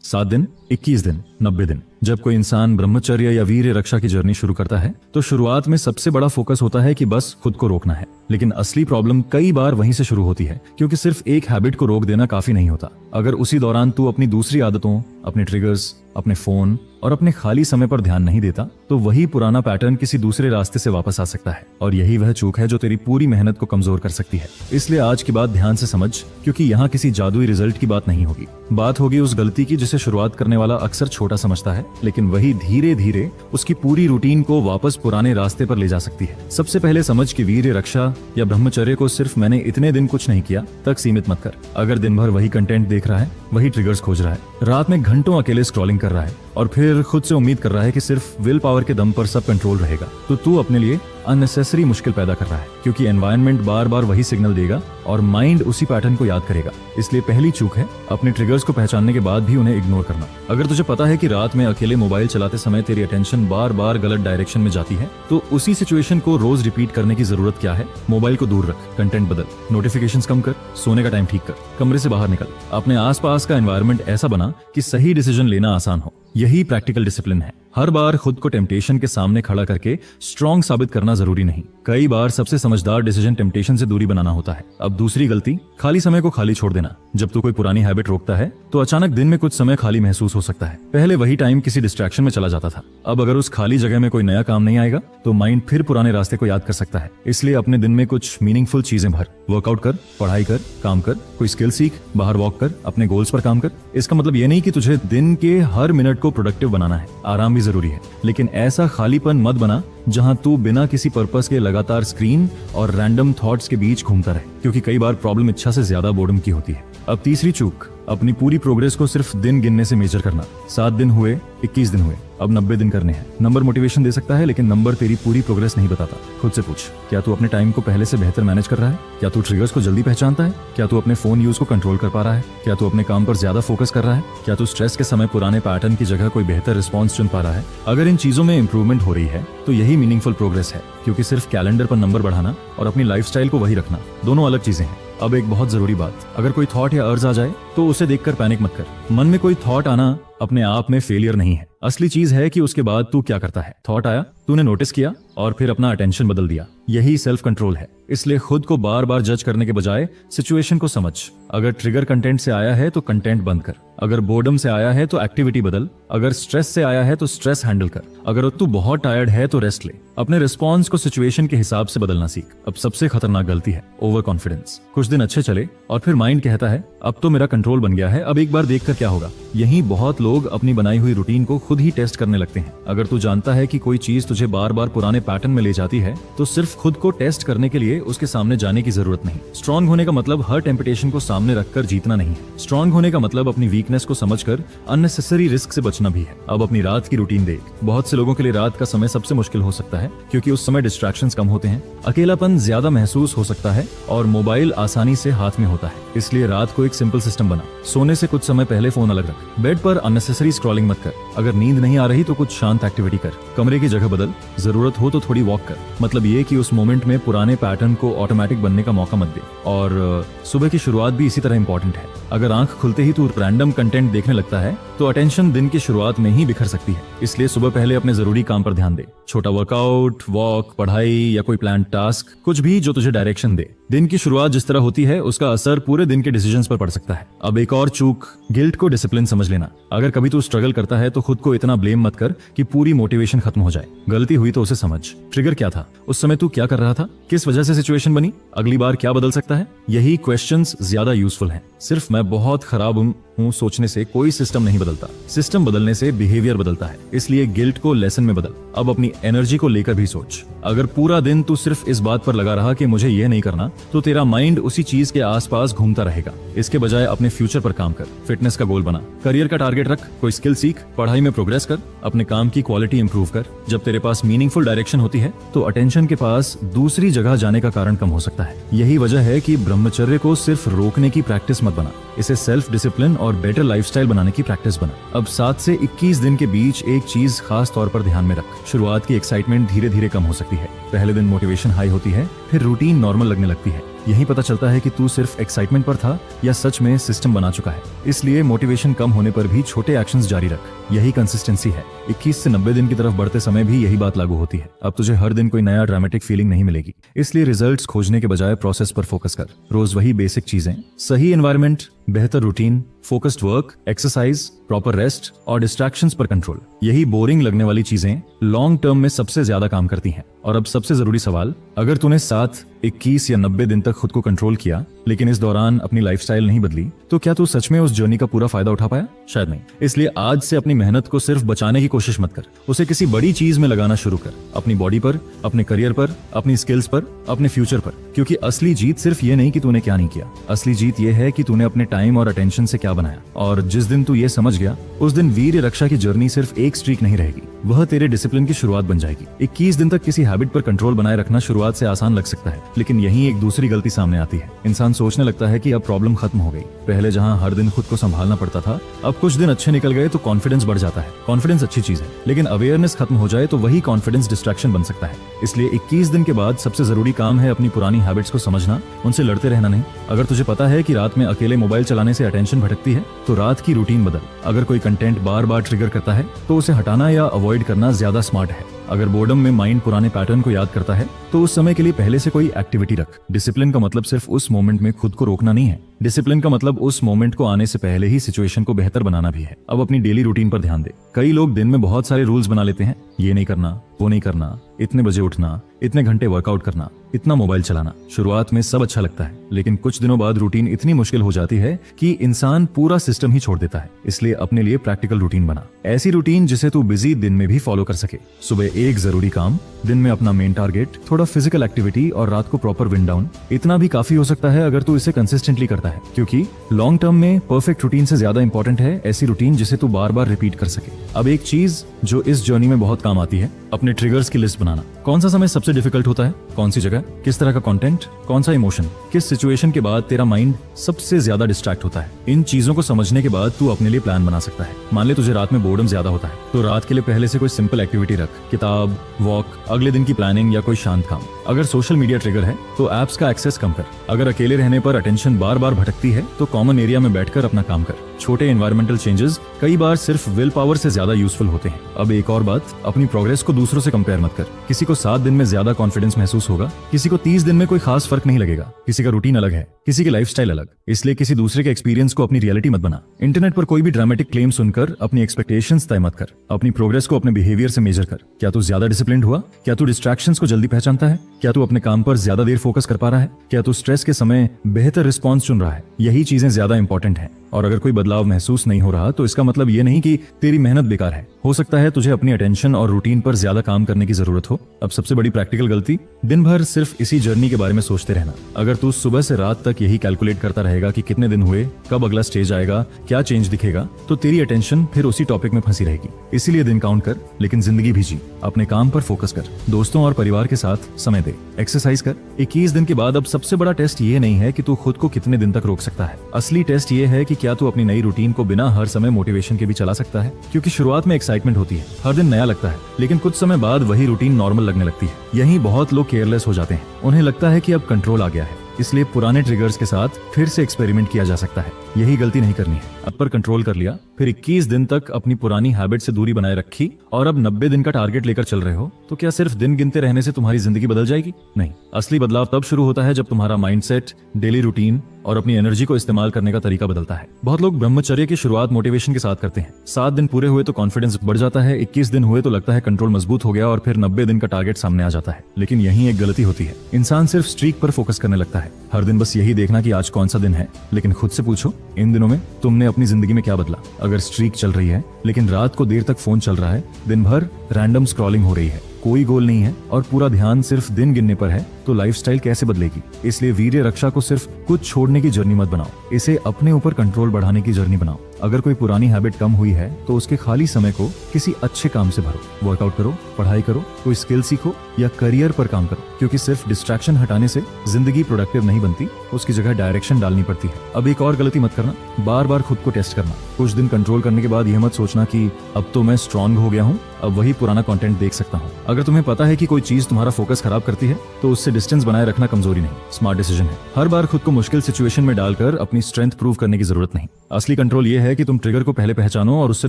7 दिन, 21 दिन, 90 दिन। जब कोई इंसान ब्रह्मचर्य या वीर्य रक्षा की जर्नी शुरू करता है तो शुरुआत में सबसे बड़ा फोकस होता है कि बस खुद को रोकना है। लेकिन असली प्रॉब्लम कई बार वहीं से शुरू होती है, क्योंकि सिर्फ एक हैबिट को रोक देना काफी नहीं होता। अगर उसी दौरान तू अपनी दूसरी आदतों, अपने ट्रिगर्स, अपने फोन और अपने खाली समय पर ध्यान नहीं देता, तो वही पुराना पैटर्न किसी दूसरे रास्ते से वापस आ सकता है। और यही वह चूक है जो तेरी पूरी मेहनत को कमजोर कर सकती है। इसलिए आज की बात ध्यान से समझ, क्योंकि यहाँ किसी जादुई रिजल्ट की बात नहीं होगी। बात होगी उस गलती की जिसे शुरुआत करने वाला अक्सर छोटा समझता है, लेकिन वही धीरे धीरे उसकी पूरी रूटीन को वापस पुराने रास्ते पर ले जा सकती है। सबसे पहले समझ कि वीर्य रक्षा या ब्रह्मचर्य को सिर्फ मैंने इतने दिन कुछ नहीं किया तक सीमित मत कर। अगर दिन भर वही कंटेंट देख रहा है, वही ट्रिगर्स खोज रहा है, रात में घंटों अकेले स्क्रॉलिंग कर रहा है और फिर खुद से उम्मीद कर रहा है कि सिर्फ विल पावर के दम पर सब कंट्रोल रहेगा, तो तू अपने लिए अननेसेसरी मुश्किल पैदा कर रहा है। क्योंकि एनवायरनमेंट बार बार वही सिग्नल देगा और माइंड उसी पैटर्न को याद करेगा। इसलिए पहली चूक है अपने ट्रिगर्स को पहचानने के बाद भी उन्हें इग्नोर करना। अगर तुझे पता है कि रात में अकेले मोबाइल चलाते समय तेरी अटेंशन बार बार गलत डायरेक्शन में जाती है, तो उसी सिचुएशन को रोज रिपीट करने की जरूरत क्या है? मोबाइल को दूर रख, कंटेंट बदल, नोटिफिकेशंस कम कर, सोने का टाइम ठीक कर, कमरे से बाहर निकल, अपने आसपास का एनवायरनमेंट ऐसा बना कि सही डिसीजन लेना आसान हो। यही प्रैक्टिकल डिसिप्लिन है। हर बार खुद को टेम्पटेशन के सामने खड़ा करके स्ट्रांग साबित करना जरूरी नहीं। कई बार सबसे समझदार डिसीजन टेम्पटेशन से दूरी बनाना होता है। अब दूसरी गलती, खाली समय को खाली छोड़ देना। जब तू कोई पुरानी हैबिट रोकता है तो अचानक दिन में कुछ समय खाली महसूस हो सकता है। पहले वही टाइम किसी डिस्ट्रैक्शन में चला जाता था। अब अगर उस खाली जगह में कोई नया काम नहीं आएगा तो माइंड फिर पुराने रास्ते को याद कर सकता है। इसलिए अपने दिन में कुछ मीनिंगफुल चीजें भर। वर्कआउट कर, पढ़ाई कर, काम कर, कोई स्किल सीख, बाहर वॉक कर, अपने गोल्स पर काम कर। इसका मतलब ये नहीं कि तुझे दिन के हर मिनट को प्रोडक्टिव बनाना है। आराम भी जरूरी है, लेकिन ऐसा खालीपन मत बना जहां तू बिना किसी पर्पस के लगातार स्क्रीन और रैंडम थॉट्स के बीच घूमता रहे, क्योंकि कई बार प्रॉब्लम इच्छा से ज्यादा बोर्डम की होती है। अब तीसरी चूक, अपनी पूरी प्रोग्रेस को सिर्फ दिन गिनने से मेजर करना। 7 दिन हुए, 21 दिन हुए, अब 90 दिन करने हैं। नंबर मोटिवेशन दे सकता है, लेकिन नंबर तेरी पूरी प्रोग्रेस नहीं बताता। खुद से पूछ, क्या तू अपने टाइम को पहले से बेहतर मैनेज कर रहा है? क्या तू ट्रिगर्स को जल्दी पहचानता है? क्या तू अपने फोन यूज को कंट्रोल कर पा रहा है? क्या तू अपने काम पर ज्यादा फोकस कर रहा है? क्या तू स्ट्रेस के समय पुराने पैटर्न की जगह कोई बेहतर रिस्पॉन्स चुन पा रहा है? अगर इन चीजों में इंप्रूवमेंट हो रही है तो यही मीनिंगफुल प्रोग्रेस है, क्योंकि सिर्फ कैलेंडर पर नंबर बढ़ाना और अपनी लाइफस्टाइल को वही रखना दोनों अलग चीजें हैं। अब एक बहुत जरूरी बात, अगर कोई थॉट या अर्ज आ जाए तो उसे देखकर पैनिक मत कर। मन में कोई थॉट आना अपने आप में फेलियर नहीं है। असली चीज है कि उसके बाद तू क्या करता है। थॉट आया, तूने नोटिस किया और फिर अपना अटेंशन बदल दिया, यही सेल्फ कंट्रोल है। इसलिए खुद को बार बार जज करने के बजाय सिचुएशन को समझ। अगर ट्रिगर कंटेंट से आया है तो कंटेंट बंद कर। अगर बोर्डम से आया है तो एक्टिविटी बदल। अगर स्ट्रेस से आया है तो स्ट्रेस हैंडल कर। अगर तू बहुत टायर्ड है तो रेस्ट ले। अपने रिस्पॉन्स को सिचुएशन के हिसाब से बदलना सीख। अब सबसे खतरनाक गलती है ओवर कॉन्फिडेंस। कुछ दिन अच्छे चले और फिर माइंड कहता है अब तो मेरा कंट्रोल बन गया है, अब एक बार देखकर क्या होगा। यही बहुत लोग अपनी बनाई हुई रूटीन को खुद ही टेस्ट करने लगते हैं। अगर तू जानता है कि कोई चीज तुझे बार बार पुराने पैटर्न में ले जाती है तो सिर्फ खुद को टेस्ट करने के लिए उसके सामने जाने की जरूरत नहीं। स्ट्रांग होने का मतलब हर टेम्पटेशन को सामने रखकर जीतना नहीं है। स्ट्रांग होने का मतलब अपनी वीकनेस को समझकर अननेसेसरी रिस्क से बचना भी है। अब अपनी रात की रूटीन देख। बहुत से लोगों के लिए रात का समय सबसे मुश्किल हो सकता है, क्योंकि उस समय डिस्ट्रैक्शंस कम होते हैं, अकेलापन ज्यादा महसूस हो सकता है और मोबाइल आसानी से हाथ में होता है। इसलिए रात को एक सिंपल सिस्टम बना। सोने से कुछ समय पहले फोन अलग रख। बेड पर अननेसेसरी स्क्रॉलिंग मत कर। अगर नींद नहीं आ रही तो कुछ शांत एक्टिविटी कर। कमरे की जगह बदल। जरूरत हो तो थोड़ी वॉक कर। मतलब ये कि उस मोमेंट में पुराने पैटर्न को ऑटोमेटिक बनने का मौका मत दे। और सुबह की शुरुआत भी इसी तरह इंपॉर्टेंट है। अगर आंख खुलते ही तू रैंडम कंटेंट देखने लगता है तो अटेंशन दिन की शुरुआत में ही बिखर सकती है। इसलिए सुबह पहले अपने जरूरी काम पर ध्यान दे। छोटा वर्कआउट, वॉक, पढ़ाई या कोई प्लान टास्क, कुछ भी जो तुझे डायरेक्शन दे। दिन की शुरुआत जिस तरह होती है उसका असर पूरे दिन के डिसीजंस पर पड़ सकता है। अब एक और चूक, गिल्ट को डिसिप्लिन समझ लेना। अगर कभी तू स्ट्रगल करता है तो खुद को इतना ब्लेम मत कर कि पूरी मोटिवेशन खत्म हो जाए। गलती हुई तो उसे समझ। ट्रिगर क्या था, उस समय तू क्या कर रहा था, किस वजह से सिचुएशन बनी, अगली बार क्या बदल सकता है। यही क्वेश्चंस ज्यादा यूजफुल हैं। सिर्फ मैं बहुत खराब हूँ सोचने से कोई सिस्टम नहीं बदलता। सिस्टम बदलने से बिहेवियर बदलता है। इसलिए गिल्ट को लेसन में बदल। अब अपनी एनर्जी को लेकर भी सोच। अगर पूरा दिन तू सिर्फ इस बात पर लगा रहा कि मुझे ये नहीं करना, तो तेरा माइंड उसी चीज के आसपास घूमता रहेगा। इसके बजाय अपने फ्यूचर पर काम कर। फिटनेस का गोल बना, करियर का टारगेट रख, कोई स्किल सीख, पढ़ाई में प्रोग्रेस कर, अपने काम की क्वालिटी इंप्रूव कर। जब तेरे पास मीनिंगफुल डायरेक्शन होती है तो अटेंशन के पास दूसरी जगह जाने का कारण कम हो सकता है। यही वजह है कि ब्रह्मचर्य को सिर्फ रोकने की प्रैक्टिस मत बना, इसे सेल्फ डिसिप्लिन और बेटर लाइफस्टाइल बनाने की प्रैक्टिस बना। अब 7 से 21 दिन के बीच एक चीज खास तौर पर ध्यान में रख। शुरुआत की एक्साइटमेंट धीरे धीरे कम हो सकती है। पहले दिन मोटिवेशन हाई होती है, फिर रूटीन नॉर्मल लगने लगती है। यही पता चलता है कि तू सिर्फ एक्साइटमेंट पर था या सच में सिस्टम बना चुका है। इसलिए मोटिवेशन कम होने पर भी छोटे एक्शंस जारी रख। यही कंसिस्टेंसी है। 21 से 90 दिन की तरफ बढ़ते समय भी यही बात लागू होती है। अब तुझे हर दिन कोई नया ड्रामेटिक फीलिंग नहीं मिलेगी। इसलिए रिजल्ट्स खोजने के बजाय प्रोसेस पर फोकस कर। रोज वही बेसिक चीजें, सही एनवायरनमेंट, बेहतर routine, focused work, exercise, proper rest और डिस्ट्रैक्शंस पर कंट्रोल। यही बोरिंग लगने वाली चीजें लॉन्ग टर्म में सबसे ज्यादा काम करती हैं। और अब सबसे जरूरी सवाल, अगर तूने 7, 21 या 90 दिन तक खुद को कंट्रोल किया लेकिन इस दौरान अपनी लाइफस्टाइल नहीं बदली, तो क्या तू सच में उस जर्नी का पूरा फायदा उठा पाया? शायद नहीं। इसलिए आज से अपनी मेहनत को सिर्फ बचाने की कोशिश मत कर, उसे किसी बड़ी चीज में लगाना शुरू कर। अपनी बॉडी पर, अपने करियर पर, अपनी स्किल्स पर, अपने फ्यूचर पर। क्योंकि असली जीत सिर्फ ये नहीं कि तूने क्या नहीं किया, असली जीत ये है कि तूने अपने टाइम और अटेंशन से क्या बनाया। और जिस दिन तू ये समझ गया, उस दिन वीर रक्षा की जर्नी सिर्फ एक स्ट्रीक नहीं रहेगी, वह तेरे डिसिप्लिन की शुरुआत बन जाएगी। 21 दिन तक किसी हैबिट पर कंट्रोल बनाए रखना शुरुआत से आसान लग सकता है, लेकिन यही एक दूसरी गलती सामने आती है। इंसान सोचने लगता है कि अब प्रॉब्लम खत्म हो गई। पहले जहां हर दिन खुद को संभालना पड़ता था, अब कुछ दिन अच्छे निकल गए तो कॉन्फिडेंस बढ़ जाता है। कॉन्फिडेंस अच्छी चीज है, लेकिन अवेयरनेस खत्म हो जाए तो वही कॉन्फिडेंस डिस्ट्रैक्शन बन सकता है। इसलिए 21 दिन के बाद सबसे जरूरी काम है अपनी पुरानी हैबिट्स को समझना, उनसे लड़ते रहना नहीं। अगर तुझे पता है कि रात में अकेले मोबाइल चलाने से अटेंशन भटकती है, तो रात की रूटीन बदल। अगर कोई कंटेंट बार बार ट्रिगर करता है तो उसे हटाना या अवॉइड अवॉइड करना ज्यादा स्मार्ट है। अगर बोर्डम में माइंड पुराने पैटर्न को याद करता है तो उस समय के लिए पहले से कोई एक्टिविटी रख। डिसिप्लिन का मतलब सिर्फ उस मोमेंट में खुद को रोकना नहीं है, डिसिप्लिन का मतलब उस मोमेंट को आने से पहले ही सिचुएशन को बेहतर बनाना भी है। अब अपनी डेली रूटीन पर ध्यान दे। कई लोग दिन में बहुत सारे रूल्स बना लेते हैं, ये नहीं करना, वो नहीं करना, इतने बजे उठना, इतने घंटे वर्कआउट करना, इतना मोबाइल चलाना। शुरुआत में सब अच्छा लगता है, लेकिन कुछ दिनों बाद रूटीन इतनी मुश्किल हो जाती है कि इंसान पूरा सिस्टम ही छोड़ देता है। इसलिए अपने लिए प्रैक्टिकल रूटीन बना, ऐसी रूटीन जिसे तू बिजी दिन में भी फॉलो कर सके। सुबह एक जरूरी काम, दिन में अपना मेन टारगेट, थोड़ा फिजिकल एक्टिविटी और रात को प्रॉपर विंड डाउन। इतना भी काफी हो सकता है अगर तू इसे कंसिस्टेंटली करता है, क्योंकि लॉन्ग टर्म में परफेक्ट रूटीन से ज्यादा इंपॉर्टेंट है ऐसी रूटीन जिसे तू बार बार रिपीट कर सके। अब एक चीज जो इस जर्नी में बहुत काम आती है, अपने ट्रिगर्स की लिस्ट बनाना। कौन सा समय सबसे डिफिकल्ट होता है, कौन सी जगह, किस तरह का कंटेंट, कौन सा इमोशन, किस सिचुएशन के बाद तेरा माइंड सबसे ज्यादा डिस्ट्रैक्ट होता है। इन चीजों को समझने के बाद तू अपने लिए प्लान बना सकता है। मान ले तुझे रात में बोर्डम ज्यादा होता है, तो रात के लिए पहले से कोई सिंपल एक्टिविटी रख, किताब, वॉक, अगले दिन की प्लानिंग या कोई शांत काम। अगर सोशल मीडिया ट्रिगर है तो एप्स का एक्सेस कम कर। अगर अकेले रहने पर अटेंशन बार बार भटकती है तो कॉमन एरिया में बैठकर अपना काम कर। छोटे एनवायरमेंटल चेंजेस कई बार सिर्फ विल पावर से ज्यादा यूजफुल होते हैं। अब एक और बात, अपनी प्रोग्रेस को दूसरों से कंपेयर मत कर। किसी को 7 दिन में ज्यादा कॉन्फिडेंस महसूस होगा, किसी को 30 दिन में कोई खास फर्क नहीं लगेगा। किसी का रूटीन अलग है, किसी की लाइफस्टाइल अलग। इसलिए किसी दूसरे के एक्सपीरियंस को अपनी रियलिटी मत बना। इंटरनेट पर कोई भी ड्रामेटिक क्लेम सुनकर अपनी एक्सपेक्टेशंस तय मत कर। अपनी प्रोग्रेस को अपने बिहेवियर से मेजर कर। क्या तू ज्यादा डिसिप्लिन्ड हुआ? क्या तू डिस्ट्रैक्शंस को जल्दी पहचानता है? क्या तू अपने काम पर ज्यादा देर फोकस कर पा रहा है? क्या तू स्ट्रेस के समय बेहतर रिस्पॉन्स चुन रहा है? यही चीजें ज्यादा इंपॉर्टेंट हैं। और अगर कोई बदलाव महसूस नहीं हो रहा तो इसका मतलब ये नहीं कि तेरी मेहनत बेकार है। हो सकता है तुझे अपनी अटेंशन और रूटीन पर ज्यादा काम करने की जरूरत हो। अब सबसे बड़ी प्रैक्टिकल गलती, दिन भर सिर्फ इसी जर्नी के बारे में सोचते रहना। अगर तू सुबह से रात तक यही कैलकुलेट करता रहेगा कि कितने दिन हुए, कब अगला स्टेज आएगा, क्या चेंज दिखेगा, तो तेरी अटेंशन फिर उसी टॉपिक में फंसी रहेगी। इसीलिए दिन काउंट कर, लेकिन जिंदगी भी जी। अपने काम पर फोकस कर, दोस्तों और परिवार के साथ समय दे, एक्सरसाइज कर। 21 दिन के बाद अब सबसे बड़ा टेस्ट ये नहीं है कि तू खुद को कितने दिन तक रोक सकता है। असली टेस्ट ये है कि क्या तू अपनी नई रूटीन को बिना हर समय मोटिवेशन के भी चला सकता है। क्योंकि शुरुआत में एक्साइटमेंट होती है, हर दिन नया लगता है, लेकिन कुछ समय बाद वही रूटीन नॉर्मल लगने लगती है। यही बहुत लोग केयरलेस हो जाते हैं। उन्हें लगता है कि अब कंट्रोल आ गया है, इसलिए पुराने ट्रिगर्स के साथ फिर से एक्सपेरिमेंट किया जा सकता है। यही गलती नहीं करनी है। अब पर कंट्रोल कर लिया, फिर 21 दिन तक अपनी पुरानी हैबिट से दूरी बनाए रखी और अब 90 दिन का टारगेट लेकर चल रहे हो, तो क्या सिर्फ दिन गिनते रहने से तुम्हारी जिंदगी बदल जाएगी? नहीं, असली बदलाव तब शुरू होता है जब तुम्हारा माइंडसेट, डेली रूटीन और अपनी एनर्जी को इस्तेमाल करने का तरीका बदलता है। बहुत लोग ब्रह्मचर्य की शुरुआत मोटिवेशन के साथ करते हैं। 7 दिन पूरे हुए तो कॉन्फिडेंस बढ़ जाता है, 21 दिन हुए तो लगता है कंट्रोल मजबूत हो गया और फिर 90 दिन का टारगेट सामने आ जाता है। लेकिन यही एक गलती होती है। इंसान सिर्फ स्ट्रीक पर फोकस करने लगता है, हर दिन बस यही देखना कि आज कौन सा दिन है। लेकिन खुद से पूछो, इन दिनों में तुमने अपनी जिंदगी में क्या बदला? अगर स्ट्रीक चल रही है लेकिन रात को देर तक फोन चल रहा है, दिन भर रैंडम स्क्रॉलिंग हो रही है, कोई गोल नहीं है और पूरा ध्यान सिर्फ दिन गिनने पर है, तो लाइफस्टाइल कैसे बदलेगी? इसलिए वीर्य रक्षा को सिर्फ कुछ छोड़ने की जर्नी मत बनाओ, इसे अपने ऊपर कंट्रोल बढ़ाने की जर्नी बनाओ। अगर कोई पुरानी हैबिट कम हुई है तो उसके खाली समय को किसी अच्छे काम से भरो। वर्कआउट करो, पढ़ाई करो, कोई स्किल सीखो या करियर पर काम करो, क्योंकि सिर्फ डिस्ट्रैक्शन हटाने से जिंदगी प्रोडक्टिव नहीं बनती, उसकी जगह डायरेक्शन डालनी पड़ती है। अब एक और गलती मत करना, बार बार खुद को टेस्ट करना। कुछ दिन कंट्रोल करने के बाद यह मत सोचना कि अब तो मैं स्ट्रांग हो गया हूँ, अब वही पुराना कंटेंट देख सकता हूँ। अगर तुम्हें पता है कि कोई चीज तुम्हारा फोकस खराब करती है तो उससे डिस्टेंस बनाए रखना कमजोरी नहीं, स्मार्ट डिसीजन है। हर बार खुद को मुश्किल सिचुएशन में डालकर अपनी स्ट्रेंथ प्रूव करने की जरूरत नहीं। असली कंट्रोल ये है कि तुम ट्रिगर को पहले पहचानो और उससे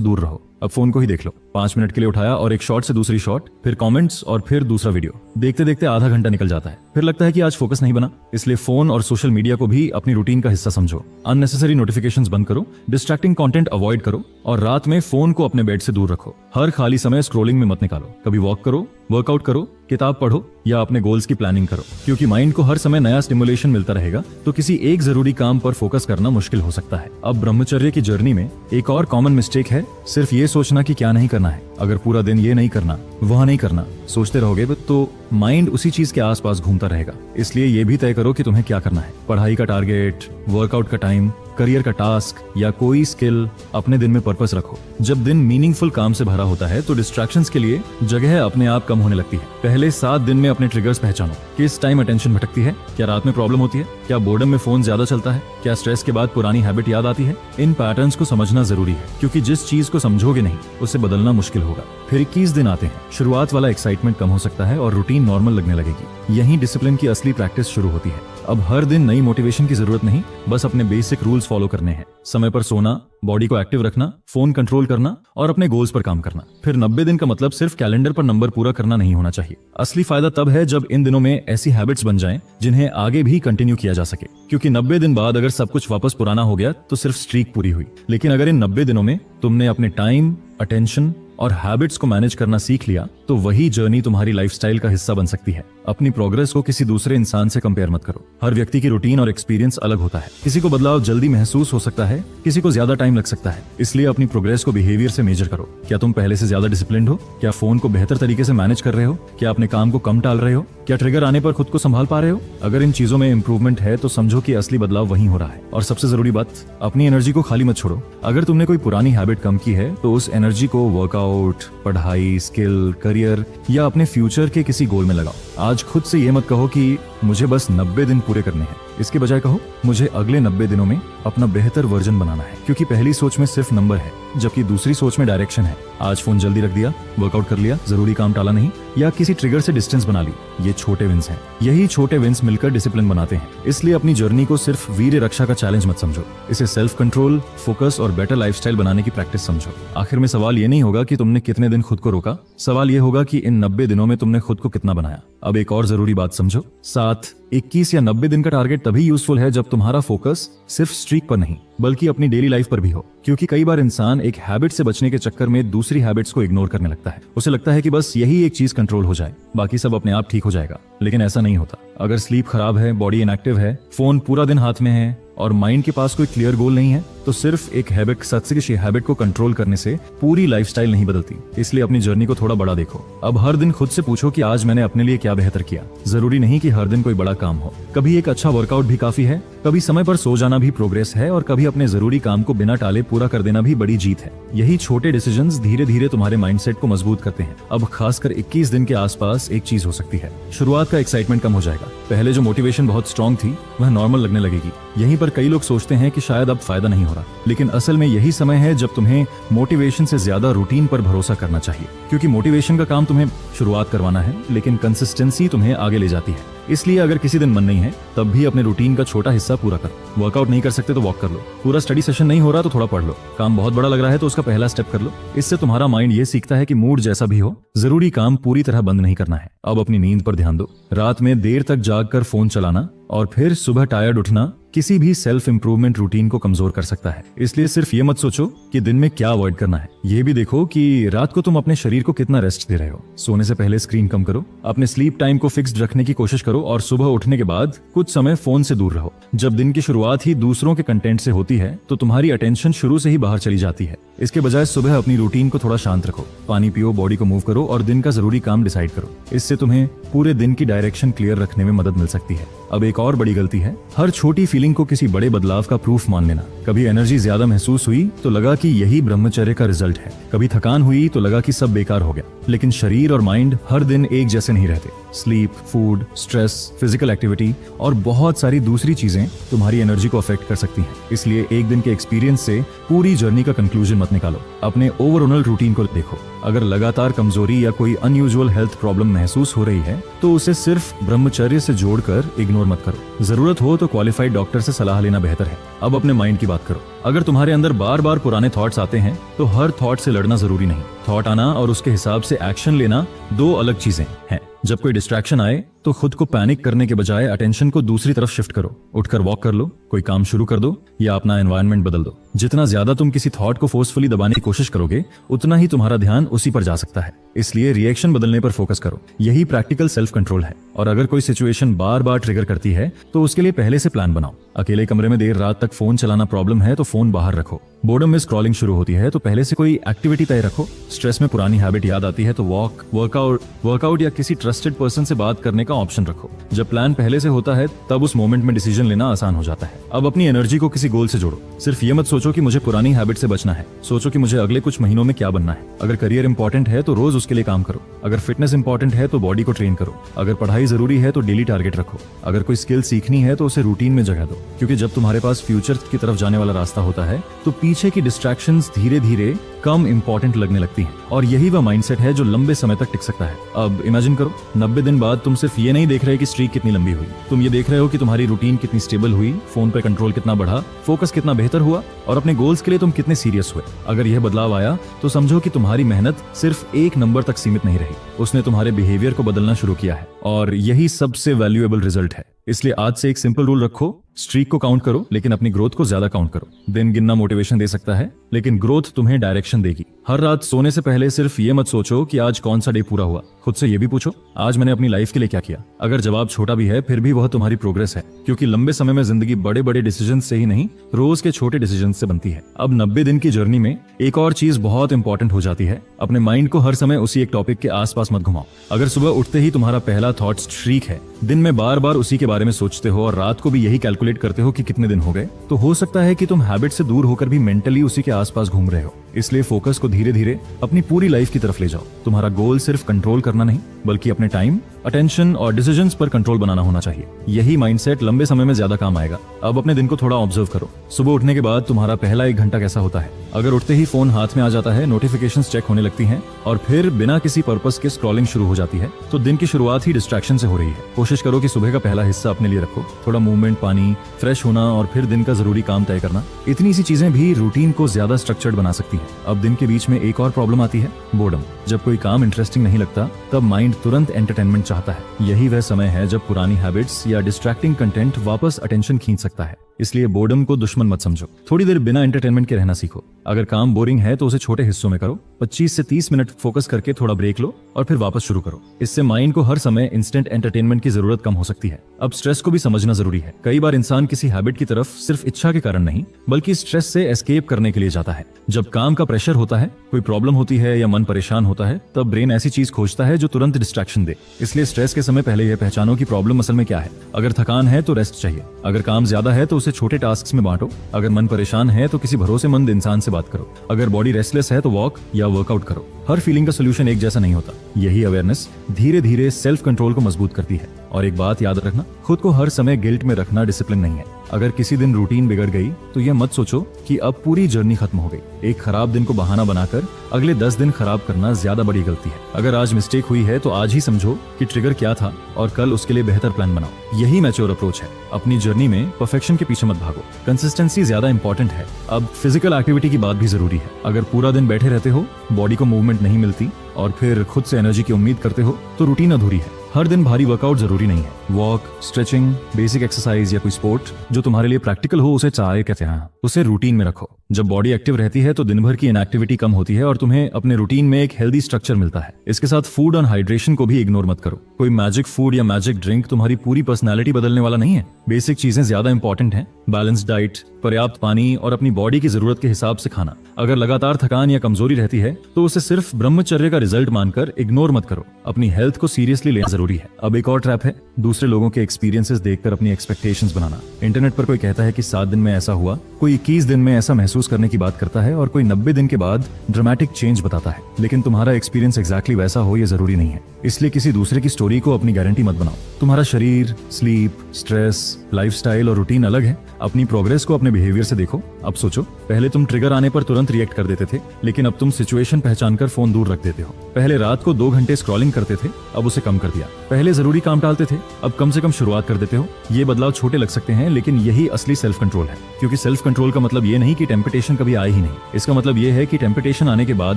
दूर रहो। अब फोन को ही देख लो, 5 मिनट के लिए उठाया और एक शॉट से दूसरी शॉट, फिर कमेंट्स और फिर दूसरा वीडियो। देखते देखते आधा घंटा निकल जाता है, फिर लगता है कि आज फोकस नहीं बना। इसलिए फोन और सोशल मीडिया को भी अपनी रूटीन का हिस्सा समझो। अननेसेसरी नोटिफिकेशंस बंद करो, डिस्ट्रैक्टिंग कंटेंट अवॉइड करो और रात में फोन को अपने बेड से दूर रखो। हर खाली समय स्क्रोलिंग में मत निकालो। कभी वॉक करो, वर्कआउट करो, किताब पढ़ो या अपने गोल्स की प्लानिंग करो। क्योंकि माइंड को हर समय नया स्टिमुलेशन मिलता रहेगा तो किसी एक जरूरी काम पर फोकस करना मुश्किल हो सकता है। अब ब्रह्मचर्य की जर्नी में एक और कॉमन मिस्टेक है सिर्फ ये सोचना कि क्या नहीं करना है। अगर पूरा दिन ये नहीं करना, वह नहीं करना सोचते रहोगे तो माइंड उसी चीज के आसपास घूमता रहेगा। इसलिए ये भी तय करो कि तुम्हें क्या करना है। पढ़ाई का टारगेट, वर्कआउट का टाइम, करियर का टास्क या कोई स्किल, अपने दिन में पर्पस रखो। जब दिन मीनिंगफुल काम से भरा होता है तो डिस्ट्रैक्शंस के लिए जगह अपने आप कम होने लगती है। पहले 7 दिन में अपने ट्रिगर्स पहचानो। किस टाइम अटेंशन भटकती है? क्या रात में प्रॉब्लम होती है? क्या बोर्डम में फोन ज्यादा चलता है? क्या स्ट्रेस के बाद पुरानी हैबिट याद आती है? इन पैटर्न्स को समझना जरूरी है, क्योंकि जिस चीज को समझोगे नहीं उसे बदलना मुश्किल होगा। होगा। फिर 21 दिन आते हैं, शुरुआत वाला एक्साइटमेंट कम हो सकता है और रूटीन नॉर्मल लगने लगेगी। यहीं डिसिप्लिन की असली प्रैक्टिस शुरू होती है। अब हर दिन नई मोटिवेशन की जरूरत नहीं, बस अपने बेसिक रूल्स फॉलो करने हैं। समय पर सोना, बॉडी को एक्टिव रखना, फोन कंट्रोल करना और अपने गोल्स पर काम करना। फिर 90 दिन का मतलब सिर्फ कैलेंडर पर नंबर पूरा करना नहीं होना चाहिए। असली फायदा तब है जब इन दिनों में ऐसी हैबिट्स बन जाएं जिन्हें आगे भी कंटिन्यू किया जा सके, क्योंकि 90 दिन बाद अगर सब कुछ वापस पुराना हो गया तो सिर्फ स्ट्रीक पूरी हुई। लेकिन अगर इन 90 दिनों में तुमने अपने टाइम, अटेंशन और हैबिट्स को मैनेज करना सीख लिया तो वही जर्नी तुम्हारी लाइफस्टाइल का हिस्सा बन सकती है। अपनी प्रोग्रेस को किसी दूसरे इंसान से कंपेयर मत करो। हर व्यक्ति की रूटीन और एक्सपीरियंस अलग होता है। किसी को बदलाव जल्दी महसूस हो सकता है, किसी को ज्यादा टाइम लग सकता है। इसलिए अपनी प्रोग्रेस को बिहेवियर से मेजर करो। क्या तुम पहले से ज्यादा डिसिप्लिन्ड हो? क्या फोन को बेहतर तरीके से मैनेज कर रहे हो? क्या अपने काम को कम टाल रहे हो? क्या ट्रिगर आने पर खुद को संभाल पा रहे हो? अगर इन चीजों में इंप्रूवमेंट है तो समझो कि असली बदलाव वहीं हो रहा है। और सबसे जरूरी बात, अपनी एनर्जी को खाली मत छोड़ो। अगर तुमने कोई पुरानी हैबिट कम की है तो उस एनर्जी को वर्कआउट, पढ़ाई, स्किल, करियर या अपने फ्यूचर के किसी गोल में लगाओ। आज खुद से ये मत कहो कि मुझे बस 90 दिन पूरे करने हैं। इसके बजाय कहो मुझे अगले 90 दिनों में अपना बेहतर वर्जन बनाना है। क्योंकि पहली सोच में सिर्फ नंबर है, जबकि दूसरी सोच में डायरेक्शन है। आज फोन जल्दी रख दिया, वर्कआउट कर लिया, जरूरी काम टाला नहीं, या किसी ट्रिगर से डिस्टेंस बना ली, ये छोटे विंस हैं। यही छोटे विंस मिलकर डिसिप्लिन बनाते हैं। इसलिए अपनी जर्नी को सिर्फ वीर रक्षा का चैलेंज मत समझो, इसे सेल्फ कंट्रोल, फोकस और बेटर लाइफस्टाइल बनाने की प्रैक्टिस समझो। आखिर में सवाल ये नहीं होगा कि तुमने कितने दिन खुद को रोका, सवाल ये होगा कि इन 90 दिनों में तुमने खुद को कितना बनाया। अब एक और जरूरी बात समझो, 7, 21 या 90 दिन का टारगेट तभी यूजफुल है जब तुम्हारा फोकस सिर्फ स्ट्रीक पर नहीं बल्कि अपनी डेली लाइफ पर भी हो। क्योंकि कई बार इंसान एक हैबिट से बचने के चक्कर में दूसरी हैबिट्स को इग्नोर करने लगता है। उसे लगता है कि बस यही एक चीज कंट्रोल हो जाए, बाकी सब अपने आप ठीक हो जाएगा। लेकिन ऐसा नहीं होता। अगर स्लीप खराब है, बॉडी इनएक्टिव है, फोन पूरा दिन हाथ में है और माइंड के पास कोई क्लियर गोल नहीं है तो सिर्फ एक हैबिट, सत्संग हैबिट को कंट्रोल करने से पूरी लाइफस्टाइल नहीं बदलती। इसलिए अपनी जर्नी को थोड़ा बड़ा देखो। अब हर दिन खुद से पूछो कि आज मैंने अपने लिए क्या बेहतर किया। जरूरी नहीं कि हर दिन कोई बड़ा काम हो, कभी एक अच्छा वर्कआउट भी काफी है, कभी समय पर सो जाना भी प्रोग्रेस है और कभी अपने जरूरी काम को बिना टाले पूरा कर देना भी बड़ी जीत है। यही छोटे डिसीजंस धीरे धीरे तुम्हारे माइंडसेट को मजबूत करते हैं। अब खासकर 21 दिन के आसपास एक चीज हो सकती है, शुरुआत का एक्साइटमेंट कम हो जाएगा। पहले जो मोटिवेशन बहुत स्ट्रांग थी वह नॉर्मल लगने लगेगी। यहीं पर कई लोग सोचते हैं कि शायद अब फायदा नहीं हो रहा, लेकिन असल में यही समय है जब तुम्हें मोटिवेशन से ज्यादा रूटीन पर भरोसा करना चाहिए। क्योंकि मोटिवेशन का काम तुम्हें शुरुआत करवाना है, लेकिन कंसिस्टेंसी तुम्हें आगे ले जाती है। इसलिए अगर किसी दिन मन नहीं है तब भी अपने रूटीन का छोटा हिस्सा पूरा करो। वर्कआउट नहीं कर सकते तो वॉक कर लो, पूरा स्टडी सेशन नहीं हो रहा तो थोड़ा पढ़ लो, काम बहुत बड़ा लग रहा है तो उसका पहला स्टेप कर लो। इससे तुम्हारा माइंड ये सीखता है कि मूड जैसा भी हो, जरूरी काम पूरी तरह बंद नहीं करना है। अब अपनी नींद पर ध्यान दो। रात में देर तक जागकर फोन चलाना और फिर सुबह टायर्ड उठना किसी भी सेल्फ इंप्रूवमेंट रूटीन को कमजोर कर सकता है। इसलिए सिर्फ ये मत सोचो कि दिन में क्या अवॉइड करना है, ये भी देखो कि रात को तुम अपने शरीर को कितना रेस्ट दे रहे हो। सोने से पहले स्क्रीन कम करो, अपने स्लीप टाइम को फिक्स्ड रखने की कोशिश करो और सुबह उठने के बाद कुछ समय फोन से दूर रहो। जब दिन की शुरुआत ही दूसरों के कंटेंट से होती है तो तुम्हारी अटेंशन शुरू से ही बाहर चली जाती है। इसके बजाय सुबह अपनी रूटीन को थोड़ा शांत रखो, पानी पियो, बॉडी को मूव करो और दिन का जरूरी काम डिसाइड करो। इससे तुम्हें पूरे दिन की डायरेक्शन क्लियर रखने में मदद मिल सकती है। अब एक और बड़ी गलती है, हर छोटी फीलिंग को किसी बड़े बदलाव का प्रूफ मान लेना। कभी एनर्जी ज्यादा महसूस हुई तो लगा कि यही ब्रह्मचर्य का रिजल्ट है, कभी थकान हुई तो लगा कि सब बेकार हो गया। लेकिन शरीर और माइंड हर दिन एक जैसे नहीं रहते। Sleep, food, stress, physical activity और बहुत सारी दूसरी चीजें तुम्हारी एनर्जी को अफेक्ट कर सकती हैं। इसलिए एक दिन के एक्सपीरियंस से पूरी जर्नी का कंक्लूजन मत निकालो, अपने ओवरऑल रूटीन को देखो। अगर लगातार कमजोरी या कोई अनयूजुअल हेल्थ प्रॉब्लम महसूस हो रही है तो उसे सिर्फ ब्रह्मचर्य से जोड़कर इग्नोर मत करो। जरूरत हो तो क्वालिफाइड डॉक्टर से सलाह लेना बेहतर है। अब अपने माइंड की बात करो। अगर तुम्हारे अंदर बार बार पुराने थॉट्स आते हैं तो हर थॉट से लड़ना जरूरी नहीं। थॉट आना और उसके हिसाब से एक्शन लेना दो अलग चीजें हैं। जब कोई डिस्ट्रैक्शन आए तो खुद को पैनिक करने के बजाय अटेंशन को दूसरी तरफ शिफ्ट करो। उठकर वॉक कर लो, कोई काम शुरू कर दो या अपना एनवायरनमेंट बदल दो। जितना ज्यादा तुम किसी थॉट को फोर्सफुली दबाने की कोशिश करोगे उतना ही तुम्हारा ध्यान उसी पर जा सकता है। इसलिए रिएक्शन बदलने पर फोकस करो, यही प्रैक्टिकल सेल्फ कंट्रोल है। और अगर कोई सिचुएशन बार बार ट्रिगर करती है तो उसके लिए पहले से प्लान बनाओ। अकेले कमरे में देर रात तक फोन चलाना प्रॉब्लम है तो फोन बाहर रखो। बोर्डम में स्क्रॉलिंग शुरू होती है तो पहले से कोई एक्टिविटी तय रखो। स्ट्रेस में पुरानी हैबिट याद आती है तो वॉक, वर्कआउट या किसी ट्रस्टेड पर्सन से बात करने का का ऑप्शन रखो। जब प्लान पहले से होता है तब उस मोमेंट में डिसीजन लेना आसान हो जाता है। अब अपनी एनर्जी को किसी गोल से जोड़ो। सिर्फ ये मत सोचो कि मुझे पुरानी हैबिट से बचना है, सोचो कि मुझे अगले कुछ महीनों में क्या बनना है। अगर करियर इंपॉर्टेंट है तो रोज उसके लिए काम करो, अगर फिटनेस इंपॉर्टेंट है तो बॉडी को ट्रेन करो, अगर पढ़ाई जरूरी है तो डेली टारगेट रखो, अगर कोई स्किल सीखनी है तो उसे रूटीन में जगह दो। क्योंकि जब तुम्हारे पास फ्यूचर की तरफ जाने वाला रास्ता होता है तो पीछे की डिस्ट्रैक्शंस धीरे धीरे कम इंपॉर्टेंट लगने लगती हैं, और यही वह माइंडसेट है जो लंबे समय तक टिक सकता है। अब इमेजिन करो 90 दिन बाद तुम सिर्फ ये नहीं देख रहे कि स्ट्रीक कितनी लंबी हुई, तुम ये देख रहे हो कि तुम्हारी रूटीन कितनी स्टेबल हुई, फोन पे कंट्रोल कितना बढ़ा, फोकस कितना बेहतर हुआ और अपने गोल्स के लिए तुम कितने सीरियस हुए। अगर यह बदलाव आया तो समझो कि तुम्हारी मेहनत सिर्फ एक नंबर तक सीमित नहीं रही, उसने तुम्हारे बिहेवियर को बदलना शुरू किया है, और यही सबसे वैल्यूएबल रिजल्ट है। इसलिए आज से एक सिंपल रूल रखो, स्ट्रीक को काउंट करो लेकिन अपनी ग्रोथ को ज्यादा काउंट करो। दिन गिनना मोटिवेशन दे सकता है लेकिन ग्रोथ तुम्हें डायरेक्शन देगी। हर रात सोने से पहले सिर्फ ये मत सोचो कि आज कौन सा डे पूरा हुआ, खुद से ये भी पूछो आज मैंने अपनी लाइफ के लिए क्या किया। अगर जवाब छोटा भी है फिर भी वह तुम्हारी प्रोग्रेस है, क्योंकि लंबे समय में जिंदगी बड़े बड़े डिसीजन से ही नहीं रोज के छोटे डिसीजन से बनती है। अब 90 दिन की जर्नी में एक और चीज बहुत इंपॉर्टेंट हो जाती है, अपने माइंड को हर समय उसी एक टॉपिक के आसपास मत घुमाओ। अगर सुबह उठते ही तुम्हारा पहला थॉट स्ट्रीक है, दिन में बार बार उसी के बारे में सोचते हो और रात को भी यही कैलकुलेट करते हो कि कितने दिन हो गए, तो हो सकता है कि तुम हैबिट से दूर होकर भी मेंटली उसी के आसपास घूम रहे हो। इसलिए फोकस को धीरे धीरे अपनी पूरी लाइफ की तरफ ले जाओ। तुम्हारा गोल सिर्फ कंट्रोल करना नहीं बल्कि अपने टाइम, अटेंशन और डिसीजंस पर कंट्रोल बनाना होना चाहिए। यही माइंडसेट लंबे समय में ज्यादा काम आएगा। अब अपने दिन को थोड़ा ऑब्जर्व करो। सुबह उठने के बाद तुम्हारा पहला 1 घंटा कैसा होता है? अगर उठते ही फोन हाथ में आ जाता है, नोटिफिकेशंस चेक होने लगती हैं और फिर बिना किसी पर्पस के स्क्रॉलिंग शुरू हो जाती है, तो दिन की शुरुआत ही डिस्ट्रैक्शन से हो रही है। कोशिश करो कि सुबह का पहला हिस्सा अपने लिए रखो, थोड़ा मूवमेंट, पानी, फ्रेश होना और फिर दिन का जरूरी काम तय करना। इतनी सी चीजें भी रूटीन को ज्यादा स्ट्रक्चर्ड बना सकती हैं। अब दिन के बीच में एक और प्रॉब्लम आती है, बोर्डम। जब कोई काम इंटरेस्टिंग नहीं लगता तब माइंड तुरंत एंटरटेनमेंट चाहता है। यही वह समय है जब पुरानी हैबिट्स या डिस्ट्रैक्टिंग कंटेंट वापस अटेंशन खींच सकता है। इसलिए बोर्डम को दुश्मन मत समझो, थोड़ी देर बिना एंटरटेनमेंट के रहना सीखो। अगर काम बोरिंग है तो उसे छोटे हिस्सों में करो, 25 से 30 मिनट फोकस करके थोड़ा ब्रेक लो और फिर वापस शुरू करो। इससे माइंड को हर समय इंस्टेंट एंटरटेनमेंट की जरूरत कम हो सकती है। अब स्ट्रेस को भी समझना जरूरी है। कई बार इंसान किसी हैबिट की तरफ सिर्फ इच्छा के कारण नहीं बल्कि स्ट्रेस से एस्केप करने के लिए जाता है। जब काम का प्रेशर होता है, कोई प्रॉब्लम होती है या मन परेशान होता है, तब ब्रेन ऐसी चीज खोजता है जो तुरंत डिस्ट्रैक्शन दे। इसलिए स्ट्रेस के समय पहले यह पहचानो कि प्रॉब्लम असल में क्या है। अगर थकान है तो रेस्ट चाहिए, अगर काम ज्यादा है तो उसे छोटे टास्क में बांटो, अगर मन परेशान है तो किसी भरोसेमंद इंसान से बात करो, अगर बॉडी रेस्टलेस है तो वॉक या वर्कआउट करो। हर फीलिंग का सोल्यूशन एक जैसा नहीं होता। यही अवेयरनेस धीरे धीरे सेल्फ कंट्रोल को मजबूत करती है। और एक बात याद रखना, खुद को हर समय गिल्ट में रखना डिसिप्लिन नहीं है। अगर किसी दिन रूटीन बिगड़ गई तो यह मत सोचो कि अब पूरी जर्नी खत्म हो गई। एक खराब दिन को बहाना बनाकर अगले 10 दिन खराब करना ज्यादा बड़ी गलती है। अगर आज मिस्टेक हुई है तो आज ही समझो कि ट्रिगर क्या था और कल उसके लिए बेहतर प्लान बनाओ। यही मैच्योर अप्रोच है। अपनी जर्नी में परफेक्शन के पीछे मत भागो, कंसिस्टेंसी ज्यादा इंपॉर्टेंट है। अब फिजिकल एक्टिविटी की बात भी जरूरी है। अगर पूरा दिन बैठे रहते हो, बॉडी को मूवमेंट नहीं मिलती और फिर खुद से एनर्जी की उम्मीद करते हो तो रूटीन अधूरी है। हर दिन भारी वर्कआउट जरूरी नहीं है। वॉक, स्ट्रेचिंग, बेसिक एक्सरसाइज या कोई स्पोर्ट जो तुम्हारे लिए प्रैक्टिकल हो उसे चाहे कहते हैं, उसे रूटीन में रखो। जब बॉडी एक्टिव रहती है तो दिन भर की इनएक्टिविटी कम होती है और तुम्हें अपने रूटीन में एक हेल्दी स्ट्रक्चर मिलता है। इसके साथ फूड और हाइड्रेशन को भी इग्नोर मत करो। कोई मैजिक फूड या मैजिक ड्रिंक तुम्हारी पूरी पर्सनैलिटी बदलने वाला नहीं है। बेसिक चीजें ज्यादा इंपॉर्टेंट हैं। बैलेंस्ड डाइट, पर्याप्त पानी और अपनी बॉडी की जरूरत के हिसाब से खाना। अगर लगातार थकान या कमजोरी रहती है तो उसे सिर्फ ब्रह्मचर्य का रिजल्ट मानकर इग्नोर मत करो। अपनी हेल्थ को सीरियसली लेना जरूरी है। अब एक और ट्रैप है, दूसरे लोगों के एक्सपीरियंसेस देखकर अपनी एक्सपेक्टेशंस बनाना। इंटरनेट पर कोई कहता है कि 7 दिन में ऐसा हुआ, कोई 21 दिन में ऐसा महसूस करने की बात करता है और कोई 90 दिन के बाद ड्रामेटिक चेंज बताता है। लेकिन तुम्हारा एक्सपीरियंस एग्जैक्टली वैसा हो ये जरूरी नहीं है। इसलिए किसी दूसरे की स्टोरी को अपनी गारंटी मत बनाओ। तुम्हारा शरीर, स्लीप, स्ट्रेस, लाइफस्टाइल और रूटीन अलग है। अपनी प्रोग्रेस को अपने बिहेवियर से देखो। अब सोचो, पहले तुम ट्रिगर आने पर तुरंत रिएक्ट कर देते थे, लेकिन अब तुम सिचुएशन पहचानकर फोन दूर रख देते हो। पहले रात को 2 घंटे स्क्रॉलिंग करते थे, अब उसे कम कर दिया। पहले जरूरी काम टालते थे, अब कम से कम शुरुआत कर देते हो। ये बदलाव छोटे लग सकते हैं लेकिन यही असली सेल्फ कंट्रोल है। क्योंकि सेल्फ कंट्रोल का मतलब ये नहीं कि टेम्पटेशन कभी आए ही नहीं। इसका मतलब ये है कि टेम्पटेशन आने के बाद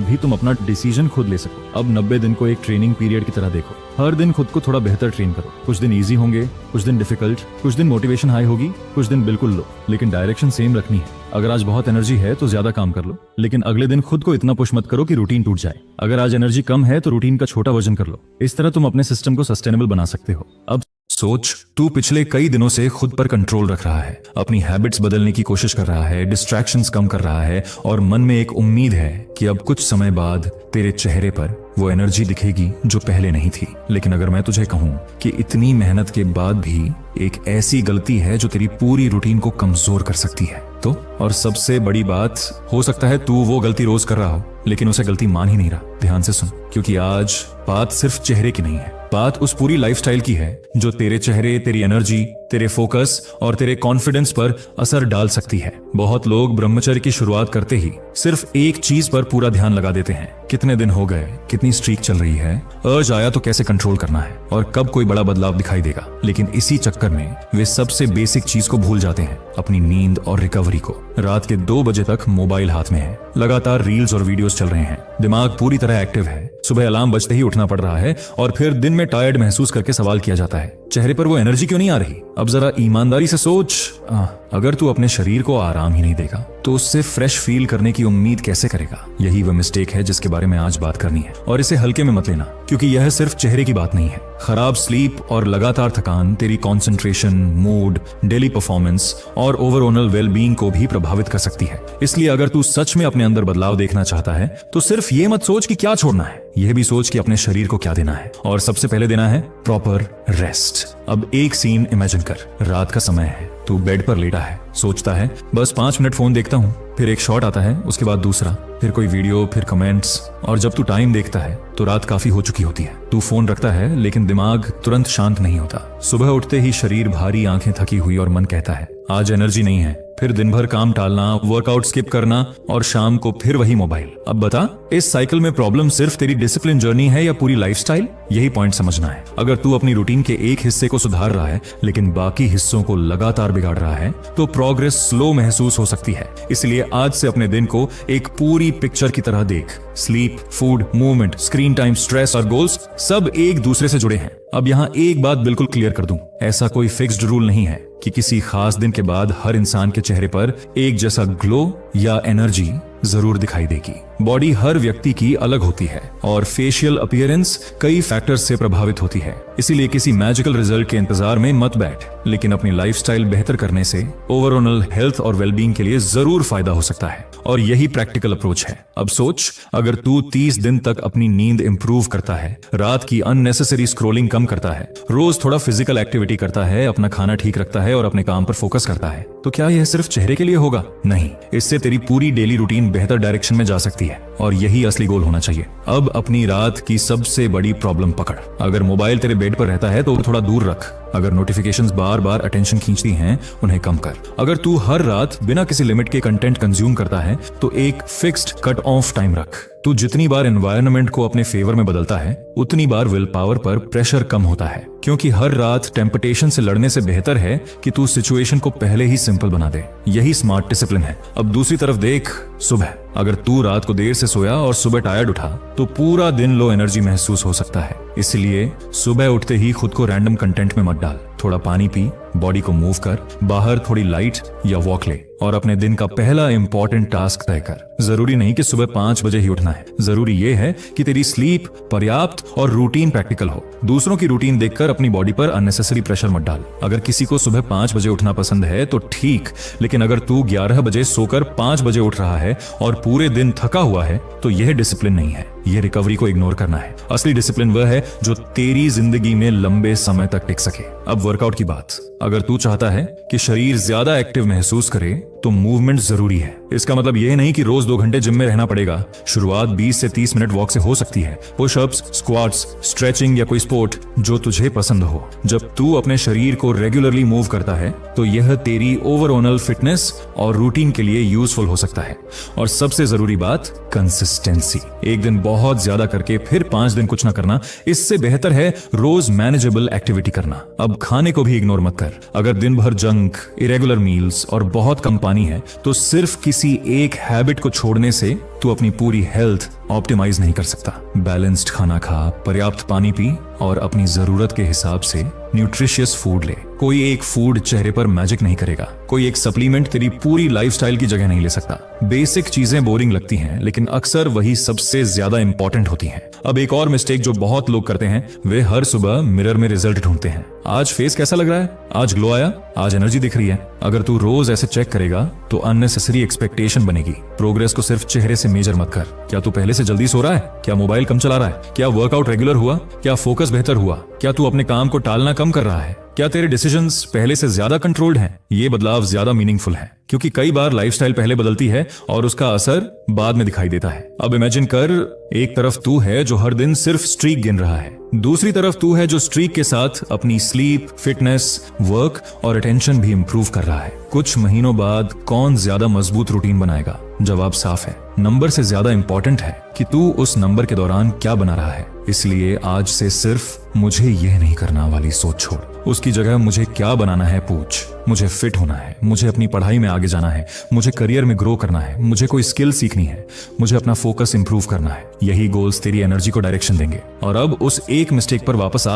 भी तुम अपना डिसीजन खुद ले सको। अब 90 दिन को एक ट्रेनिंग पीरियड की तरह देखो। हर दिन खुद को थोड़ा बेहतर ट्रेन करो। कुछ दिन इजी होंगे, कुछ दिन डिफिकल्ट, कुछ दिन मोटिवेशन हाई होगी, कुछ दिन बिल्कुल लो, लेकिन डायरेक्शन सेम रखनी है। अगर आज बहुत एनर्जी है तो ज्यादा काम कर लो, लेकिन अगले दिन खुद को इतना पुश मत करो कि रूटीन टूट जाए। अगर आज एनर्जी कम है तो रूटीन का छोटा वर्जन कर लो। इस तरह तुम अपने सिस्टम को सस्टेनेबल बना सकते हो। अब सोच, तू पिछले कई दिनों से खुद पर कंट्रोल रख रहा है, अपनी हैबिट्स बदलने की कोशिश कर रहा है, डिस्ट्रैक्शंस कम कर रहा है और मन में एक उम्मीद है कि अब कुछ समय बाद तेरे चेहरे पर वो एनर्जी दिखेगी जो पहले नहीं थी। लेकिन अगर मैं तुझे कहूं कि इतनी मेहनत के बाद भी एक ऐसी गलती है जो तेरी पूरी रूटीन को कमजोर कर सकती है तो, और सबसे बड़ी बात, हो सकता है तू वो गलती रोज कर रहा हो लेकिन उसे गलती मान ही नहीं रहा। ध्यान से सुन, क्योंकि आज बात सिर्फ चेहरे की नहीं है, बात उस पूरी लाइफस्टाइल की है जो तेरे चेहरे, तेरी एनर्जी, तेरे फोकस और तेरे कॉन्फिडेंस पर असर डाल सकती है। बहुत लोग ब्रह्मचर्य की शुरुआत करते ही सिर्फ एक चीज पर पूरा ध्यान लगा देते हैं, कितने दिन हो गए, कितनी स्ट्रीक चल रही है, अर्ज आया तो कैसे कंट्रोल करना है और कब कोई बड़ा बदलाव दिखाई देगा। लेकिन इसी चक्कर में वे सबसे बेसिक चीज को भूल जाते हैं, अपनी नींद और रिकवरी को। रात के 2 बजे तक मोबाइल हाथ में है, लगातार रील्स और वीडियोस चल रहे हैं, दिमाग पूरी तरह एक्टिव है, सुबह अलार्म बजते ही उठना पड़ रहा है और फिर दिन में टायर्ड महसूस करके सवाल किया जाता है, चेहरे पर वो एनर्जी क्यों नहीं आ रही। अब जरा ईमानदारी से सोच, अगर तू अपने शरीर को आराम ही नहीं देगा तो उससे फ्रेश फील करने की उम्मीद कैसे करेगा। यही वह मिस्टेक है जिसके बारे में आज बात करनी है, और इसे हल्के में मत लेना, क्योंकि यह सिर्फ चेहरे की बात नहीं है। खराब स्लीप और लगातार थकान तेरी कंसंट्रेशन, मूड, डेली परफॉर्मेंस और ओवरऑल वेलबींग को भी प्रभावित कर सकती है। इसलिए अगर तू सच में अपने अंदर बदलाव देखना चाहता है तो सिर्फ ये मत सोच कि क्या छोड़ना है, यह भी सोच कि अपने शरीर को क्या देना है, और सबसे पहले देना है प्रॉपर रेस्ट। अब एक सीन इमेजिन कर, रात का समय है, तू बेड पर लेटा है, सोचता है बस 5 मिनट फोन देखता हूँ, फिर एक शॉट आता है, उसके बाद दूसरा, फिर कोई वीडियो, फिर कमेंट्स, और जब तू टाइम देखता है तो रात काफी हो चुकी होती है। तू फोन रखता है लेकिन दिमाग तुरंत शांत नहीं होता। सुबह उठते ही शरीर भारी, आंखें थकी हुई और मन कहता है आज एनर्जी नहीं है। फिर दिन भर काम टालना, वर्कआउट स्किप करना और शाम को फिर वही मोबाइल। अब बता, इस साइकिल में प्रॉब्लम सिर्फ तेरी डिसिप्लिन जर्नी है या पूरी लाइफस्टाइल? यही पॉइंट समझना है। अगर तू अपनी रूटीन के एक हिस्से को सुधार रहा है लेकिन बाकी हिस्सों को लगातार बिगाड़ रहा है तो प्रोग्रेस स्लो महसूस हो सकती है। इसलिए आज से अपने दिन को एक पूरी पिक्चर की तरह देख। Sleep, food, movement, screen time, stress और गोल्स सब एक दूसरे से जुड़े हैं। अब यहाँ एक बात बिल्कुल क्लियर कर दूं, ऐसा कोई फिक्स्ड रूल नहीं है कि किसी खास दिन के बाद हर इंसान के चेहरे पर एक जैसा ग्लो या एनर्जी जरूर दिखाई देगी। बॉडी हर व्यक्ति की अलग होती है और फेशियल अपीयरेंस कई फैक्टर्स से प्रभावित होती है। इसीलिए किसी मैजिकल रिजल्ट के इंतजार में मत बैठ, लेकिन अपनी लाइफस्टाइल बेहतर करने से ओवरऑल हेल्थ और वेलबींग के लिए जरूर फायदा हो सकता है, और यही प्रैक्टिकल अप्रोच है। अब सोच, अगर तू 30 दिन तक अपनी नींद इंप्रूव करता है, रात की अननेसेसरी स्क्रोलिंग कम करता है, रोज थोड़ा फिजिकल एक्टिविटी करता है, अपना खाना ठीक रखता है और अपने काम पर फोकस करता है, तो क्या यह सिर्फ चेहरे के लिए होगा? नहीं, इससे तेरी पूरी डेली रूटीन बेहतर डायरेक्शन में जा सकती है, और यही असली गोल होना चाहिए। अब अपनी रात की सबसे बड़ी प्रॉब्लम पकड़। अगर मोबाइल तेरे बेड पर रहता है तो थोड़ा दूर रख। अगर नोटिफिकेशंस बार बार अटेंशन खींचती हैं, उन्हें कम कर। अगर तू हर रात बिना किसी लिमिट के कंटेंट कंज्यूम करता है तो एक फिक्स्ड कट ऑफ टाइम रख। तू जितनी बार एनवायरनमेंट को अपने फेवर में बदलता है उतनी बार विल पावर पर प्रेशर कम होता है, क्योंकि हर रात टेम्पटेशन से लड़ने से बेहतर है कि तू सिचुएशन को पहले ही सिंपल बना दे। यही स्मार्ट डिसिप्लिन है। अब दूसरी तरफ देख, सुबह अगर तू रात को देर से सोया और सुबह टायर्ड उठा तो पूरा दिन लो एनर्जी महसूस हो सकता है। इसलिए सुबह उठते ही खुद को रैंडम कंटेंट में मत डाल। थोड़ा पानी पी, बॉडी को मूव कर, बाहर थोड़ी लाइट या वॉक ले और अपने दिन का पहला इंपॉर्टेंट टास्क तय कर। जरूरी नहीं कि सुबह 5 बजे ही उठना है, जरूरी यह है कि तेरी स्लीप पर्याप्त और रूटीन प्रैक्टिकल हो। दूसरों की रूटीन देखकर अपनी बॉडी पर अननेसेसरी प्रेशर मत डाल। अगर किसी को सुबह 5 बजे उठना पसंद है तो ठीक, लेकिन अगर तू 11 बजे सोकर 5 बजे उठ रहा है और पूरे दिन थका हुआ है तो यह डिसिप्लिन नहीं है, यह रिकवरी को इग्नोर करना है। असली डिसिप्लिन वह है जो तेरी जिंदगी में लंबे समय तक टिक सके। अब वर्कआउट की बात, अगर तू चाहता है कि शरीर ज्यादा एक्टिव महसूस करे तो मूवमेंट जरूरी है। इसका मतलब यह नहीं कि रोज 2 घंटे जिम में रहना पड़ेगा। शुरुआत 20 से 30 मिनट वॉक से हो सकती है। पुशअप्स, स्क्वाट्स, स्ट्रेचिंग या कोई स्पोर्ट जो तुझे पसंद हो। जब तू अपने शरीर को रेगुलरली मूव करता है तो यह तेरी ओवरऑल फिटनेस और रूटीन के लिए यूजफुल हो सकता है। और सबसे जरूरी बात, कंसिस्टेंसी। एक दिन बहुत ज्यादा करके फिर 5 दिन कुछ ना करना, इससे बेहतर है रोज मैनेजेबल एक्टिविटी करना। अब खाने को भी इग्नोर मत कर। अगर दिन भर जंक, इरेगुलर मील्स और बहुत कम पानी है तो सिर्फ किसी एक हैबिट को छोड़ने से तू अपनी पूरी हेल्थ ऑप्टिमाइज नहीं कर सकता। बैलेंस्ड खाना खा, पर्याप्त पानी पी और अपनी जरूरत के हिसाब से न्यूट्रिशियस फूड ले। कोई एक फूड चेहरे पर मैजिक नहीं करेगा, कोई एक सप्लीमेंट तेरी पूरी लाइफस्टाइल की जगह नहीं ले सकता। बेसिक चीजें बोरिंग लगती हैं लेकिन अक्सर वही सबसे ज्यादा इंपॉर्टेंट होती हैं। अब एक और मिस्टेक जो बहुत लोग करते हैं, वे हर सुबह मिरर में रिजल्ट ढूंढते हैं। आज फेस कैसा लग रहा है, आज ग्लो आया, आज एनर्जी दिख रही है। अगर तू रोज ऐसे चेक करेगा तो अननेसेसरी एक्सपेक्टेशन बनेगी प्रोग्रेस को सिर्फ चेहरे से मेजर मत कर। क्या तू पहले से जल्दी सो रहा है? क्या मोबाइल कम चला रहा है? क्या वर्कआउट रेगुलर हुआ? क्या फोकस बेहतर हुआ? क्या तू अपने काम को टालना कम कर रहा है? क्या तेरे डिसीजंस पहले से ज्यादा कंट्रोल्ड हैं? ये बदलाव ज्यादा मीनिंगफुल है, क्योंकि कई बार लाइफस्टाइल पहले बदलती है और उसका असर बाद में दिखाई देता है। अब इमेजिन कर, एक तरफ तू है जो हर दिन सिर्फ स्ट्रीक गिन रहा है, दूसरी तरफ तू है जो स्ट्रीक के साथ अपनी स्लीप, फिटनेस, वर्क और अटेंशन भी इंप्रूव कर रहा है। कुछ महीनों बाद कौन ज्यादा मजबूत रूटीन बनाएगा? जवाब साफ है, नंबर से ज्यादा इंपॉर्टेंट है कि तू उस नंबर के दौरान क्या बना रहा है। इसलिए आज से सिर्फ मुझे यह नहीं करना वाली सोच छोड़, उसकी जगह मुझे क्या बनाना है पूछ। मुझे फिट होना है, मुझे अपनी पढ़ाई में आगे जाना है, मुझे करियर में ग्रो करना है, मुझे कोई स्किल सीखनी है, मुझे अपना फोकस इंप्रूव करना है। यही गोल्स तेरी एनर्जी को डायरेक्शन देंगे। और अब उस एक मिस्टेक पर वापस आ,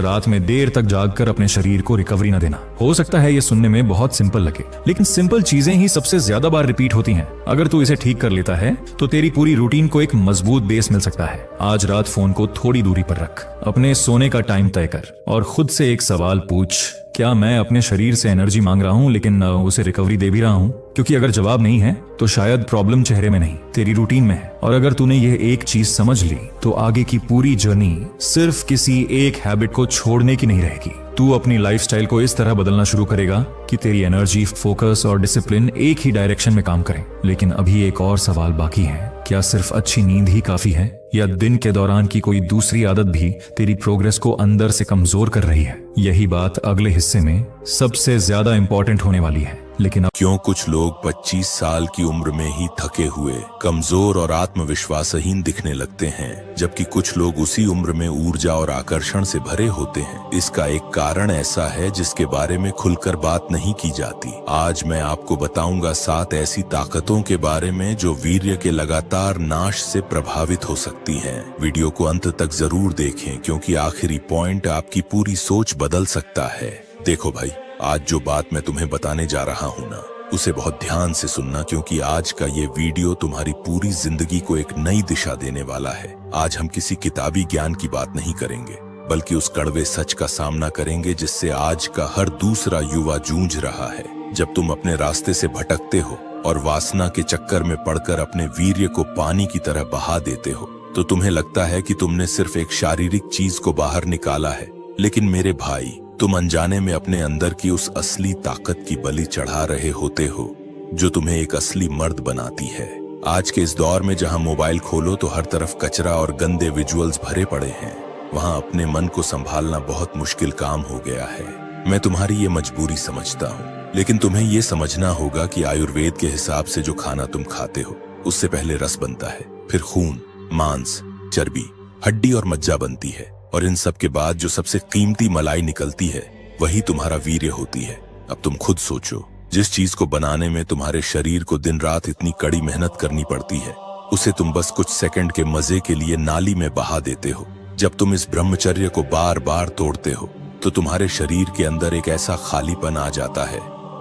रात में देर तक जागकर अपने शरीर को रिकवरी न देना। हो सकता है ये सुनने में बहुत सिंपल लगे, लेकिन सिंपल चीजें ही सबसे ज्यादा बार रिपीट होती हैं। अगर तू इसे ठीक कर लेता है तो तेरी पूरी रूटीन को एक मजबूत बेस मिल सकता है। आज रात फोन को थोड़ी दूरी पर रख, अपने सोने का टाइम तय कर और खुद से एक सवाल पूछ, क्या मैं अपने शरीर से एनर्जी मांग रहा हूं लेकिन उसे रिकवरी दे भी रहा हूं? क्योंकि अगर जवाब नहीं है तो शायद प्रॉब्लम चेहरे में नहीं, तेरी रूटीन में है। और अगर तूने यह एक चीज समझ ली तो आगे की पूरी जर्नी सिर्फ किसी एक हैबिट को छोड़ने की नहीं रहेगी। तू अपनी लाइफस्टाइल को इस तरह बदलना शुरू करेगा कि तेरी एनर्जी, फोकस और डिसिप्लिन एक ही डायरेक्शन में काम करें। लेकिन अभी एक और सवाल बाकी है, क्या सिर्फ अच्छी नींद ही काफी है, या दिन के दौरान की कोई दूसरी आदत भी तेरी प्रोग्रेस को अंदर से कमजोर कर रही है? यही बात अगले हिस्से में सबसे ज्यादा इंपॉर्टेंट होने वाली है। लेकिन अब क्यों कुछ लोग 25 साल की उम्र में ही थके हुए, कमजोर और आत्मविश्वासहीन दिखने लगते हैं, जबकि कुछ लोग उसी उम्र में ऊर्जा और आकर्षण से भरे होते हैं? इसका एक कारण ऐसा है जिसके बारे में खुलकर बात नहीं की जाती। आज मैं आपको बताऊंगा 7 ऐसी ताकतों के बारे में जो वीर्य के लगातार नाश से प्रभावित हो सकती हैं। वीडियो को अंत तक जरूर देखें, क्योंकि आखिरी पॉइंट आपकी पूरी सोच बदल सकता है। देखो भाई, आज जो बात मैं तुम्हें बताने जा रहा हूं ना, उसे बहुत ध्यान से सुनना, क्योंकि आज का ये वीडियो तुम्हारी पूरी जिंदगी को एक नई दिशा देने वाला है। आज हम किसी किताबी ज्ञान की बात नहीं करेंगे, बल्कि उस कड़वे सच का सामना करेंगे जिससे आज का हर दूसरा युवा जूझ रहा है। जब तुम अपने रास्ते से भटकते हो और वासना के चक्कर में पड़कर अपने वीर्य को पानी की तरह बहा देते हो, तो तुम्हें लगता है कि तुमने सिर्फ एक शारीरिक चीज को बाहर निकाला है। लेकिन मेरे भाई, तुम अनजाने में अपने अंदर की उस असली ताकत की बलि चढ़ा रहे होते हो जो तुम्हें एक असली मर्द बनाती है। आज के इस दौर में जहां मोबाइल खोलो तो हर तरफ कचरा और गंदे विजुअल्स भरे पड़े हैं, वहां अपने मन को संभालना बहुत मुश्किल काम हो गया है। मैं तुम्हारी ये मजबूरी समझता हूँ, लेकिन तुम्हें ये समझना होगा कि आयुर्वेद के हिसाब से जो खाना तुम खाते हो, उससे पहले रस बनता है, फिर खून, मांस, चर्बी, हड्डी और मज्जा बनती है, और इन सब के बाद जो सबसे कीमती मलाई निकलती है, वही तुम्हारा वीर्य होती है। अब तुम खुद सोचो, जिस चीज को बनाने में तुम्हारे शरीर को दिन रात इतनी कड़ी मेहनत करनी पड़ती है, उसे तुम बस कुछ सेकंड के मजे के लिए नाली में बहा देते हो। जब तुम इस ब्रह्मचर्य को बार बार तोड़ते हो तो तुम्हारे शरीर के अंदर एक ऐसा खालीपन आ जाता है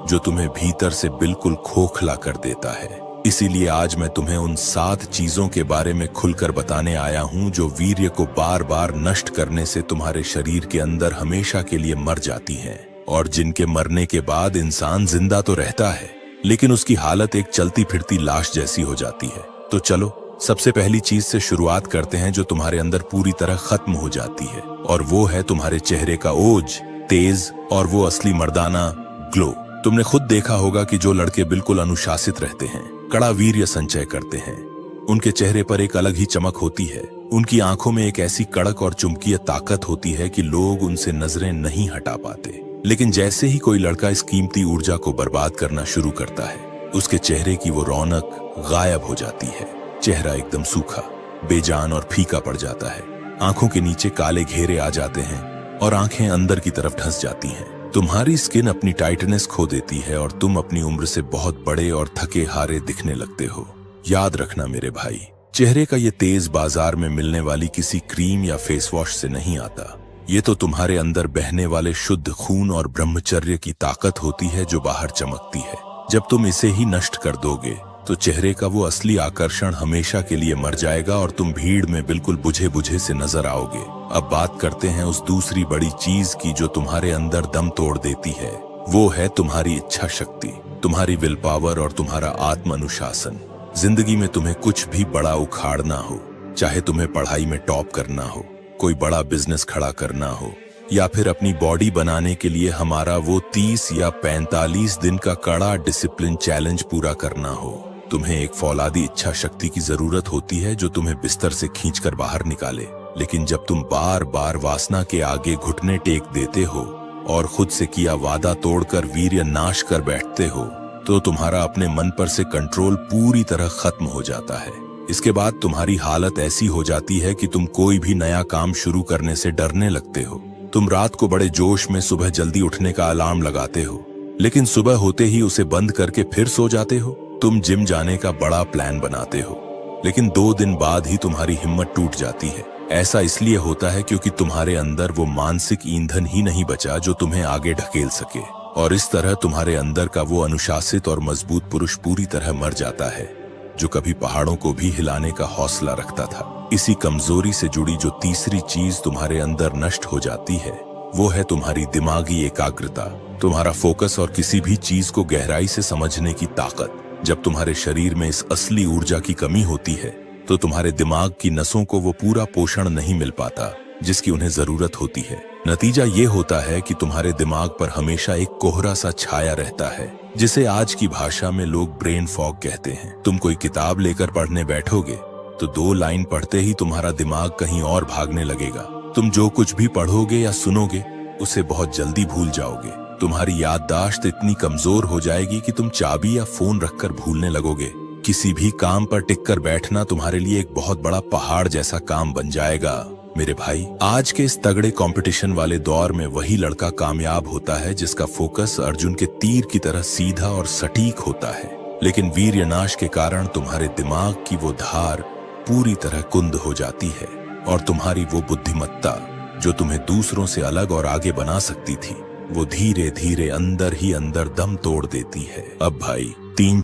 जो तुम्हें भीतर से बिल्कुल खोखला कर देता है। इसीलिए आज मैं तुम्हें उन 7 चीजों के बारे में खुलकर बताने आया हूं जो वीर्य को बार बार नष्ट करने से तुम्हारे शरीर के अंदर हमेशा के लिए मर जाती हैं, और जिनके मरने के बाद इंसान जिंदा तो रहता है, लेकिन उसकी हालत एक चलती फिरती लाश जैसी हो जाती है। तो चलो, सबसे पहली चीज से शुरुआत करते हैं जो तुम्हारे अंदर पूरी तरह खत्म हो जाती है, और वो है तुम्हारे चेहरे का ओज, तेज और वो असली मर्दाना ग्लो। तुमने खुद देखा होगा कि जो लड़के बिल्कुल अनुशासित रहते हैं, कड़ा वीर्य संचय करते हैं, उनके चेहरे पर एक अलग ही चमक होती है। उनकी आंखों में एक ऐसी कड़क और चुंबकीय ताकत होती है कि लोग उनसे नजरें नहीं हटा पाते। लेकिन जैसे ही कोई लड़का इस कीमती ऊर्जा को बर्बाद करना शुरू करता है, उसके चेहरे की वो रौनक गायब हो जाती है। चेहरा एकदम सूखा, बेजान और फीका पड़ जाता है। आंखों के नीचे काले घेरे आ जाते हैं और आंखें अंदर की तरफ धंस जाती हैं। तुम्हारी स्किन अपनी टाइटनेस खो देती है और तुम अपनी उम्र से बहुत बड़े और थके हारे दिखने लगते हो। याद रखना मेरे भाई, चेहरे का ये तेज बाजार में मिलने वाली किसी क्रीम या फेस वॉश से नहीं आता। ये तो तुम्हारे अंदर बहने वाले शुद्ध खून और ब्रह्मचर्य की ताकत होती है जो बाहर चमकती है। जब तुम इसे ही नष्ट कर दोगे तो चेहरे का वो असली आकर्षण हमेशा के लिए मर जाएगा और तुम भीड़ में बिल्कुल बुझे बुझे से नजर आओगे। अब बात करते हैं उस दूसरी बड़ी चीज की जो तुम्हारे अंदर दम तोड़ देती है। वो है तुम्हारी इच्छा शक्ति, तुम्हारी विल पावर और तुम्हारा आत्म अनुशासन। जिंदगी में तुम्हें कुछ भी बड़ा उखाड़ना हो, चाहे तुम्हें पढ़ाई में टॉप करना हो, कोई बड़ा बिजनेस खड़ा करना हो, या फिर अपनी बॉडी बनाने के लिए हमारा वो 30 या 45 दिन का कड़ा डिसिप्लिन चैलेंज पूरा करना हो, तुम्हें एक फौलादी इच्छा शक्ति की जरूरत होती है जो तुम्हें बिस्तर से खींचकर बाहर निकाले। लेकिन जब तुम बार बार वासना के आगे घुटने टेक देते हो और खुद से किया वादा तोड़कर वीर्य नाश कर बैठते हो, तो तुम्हारा अपने मन पर से कंट्रोल पूरी तरह खत्म हो जाता है। इसके बाद तुम्हारी हालत ऐसी हो जाती है कि तुम कोई भी नया काम शुरू करने से डरने लगते हो। तुम रात को बड़े जोश में सुबह जल्दी उठने का अलार्म लगाते हो, लेकिन सुबह होते ही उसे बंद करके फिर सो जाते हो। तुम जिम जाने का बड़ा प्लान बनाते हो, लेकिन 2 दिन बाद ही तुम्हारी हिम्मत टूट जाती है। ऐसा इसलिए होता है क्योंकि तुम्हारे अंदर वो मानसिक ईंधन ही नहीं बचा जो तुम्हें आगे ढकेल सके, और इस तरह तुम्हारे अंदर का वो अनुशासित और मजबूत पुरुष पूरी तरह मर जाता है जो कभी पहाड़ों को भी हिलाने का हौसला रखता था। इसी कमजोरी से जुड़ी जो तीसरी चीज तुम्हारे अंदर नष्ट हो जाती है, वो है तुम्हारी दिमागी एकाग्रता, तुम्हारा फोकस और किसी भी चीज को गहराई से समझने की ताकत। जब तुम्हारे शरीर में इस असली ऊर्जा की कमी होती है, तो तुम्हारे दिमाग की नसों को वो पूरा पोषण नहीं मिल पाता जिसकी उन्हें जरूरत होती है। नतीजा ये होता है कि तुम्हारे दिमाग पर हमेशा एक कोहरा सा छाया रहता है, जिसे आज की भाषा में लोग ब्रेन फॉग कहते हैं। तुम कोई किताब लेकर पढ़ने बैठोगे तो 2 लाइन पढ़ते ही तुम्हारा दिमाग कहीं और भागने लगेगा। तुम जो कुछ भी पढ़ोगे या सुनोगे उसे बहुत जल्दी भूल जाओगे। तुम्हारी याददाश्त इतनी कमजोर हो जाएगी कि तुम चाबी या फोन रखकर भूलने लगोगे। किसी भी काम पर टिककर बैठना तुम्हारे लिए एक बहुत बड़ा पहाड़ जैसा काम बन जाएगा। मेरे भाई, आज के इस तगड़े कंपटीशन वाले दौर में वही लड़का कामयाब होता है जिसका फोकस अर्जुन के तीर की तरह सीधा और सटीक होता है। लेकिन वीर्यनाश के कारण तुम्हारे दिमाग की वो धार पूरी तरह कुंद हो जाती है, और तुम्हारी वो बुद्धिमत्ता जो तुम्हें दूसरों से अलग और आगे बना सकती थी, वो धीरे धीरे अंदर ही अंदर दम तोड़ देती है। अब भाई, 3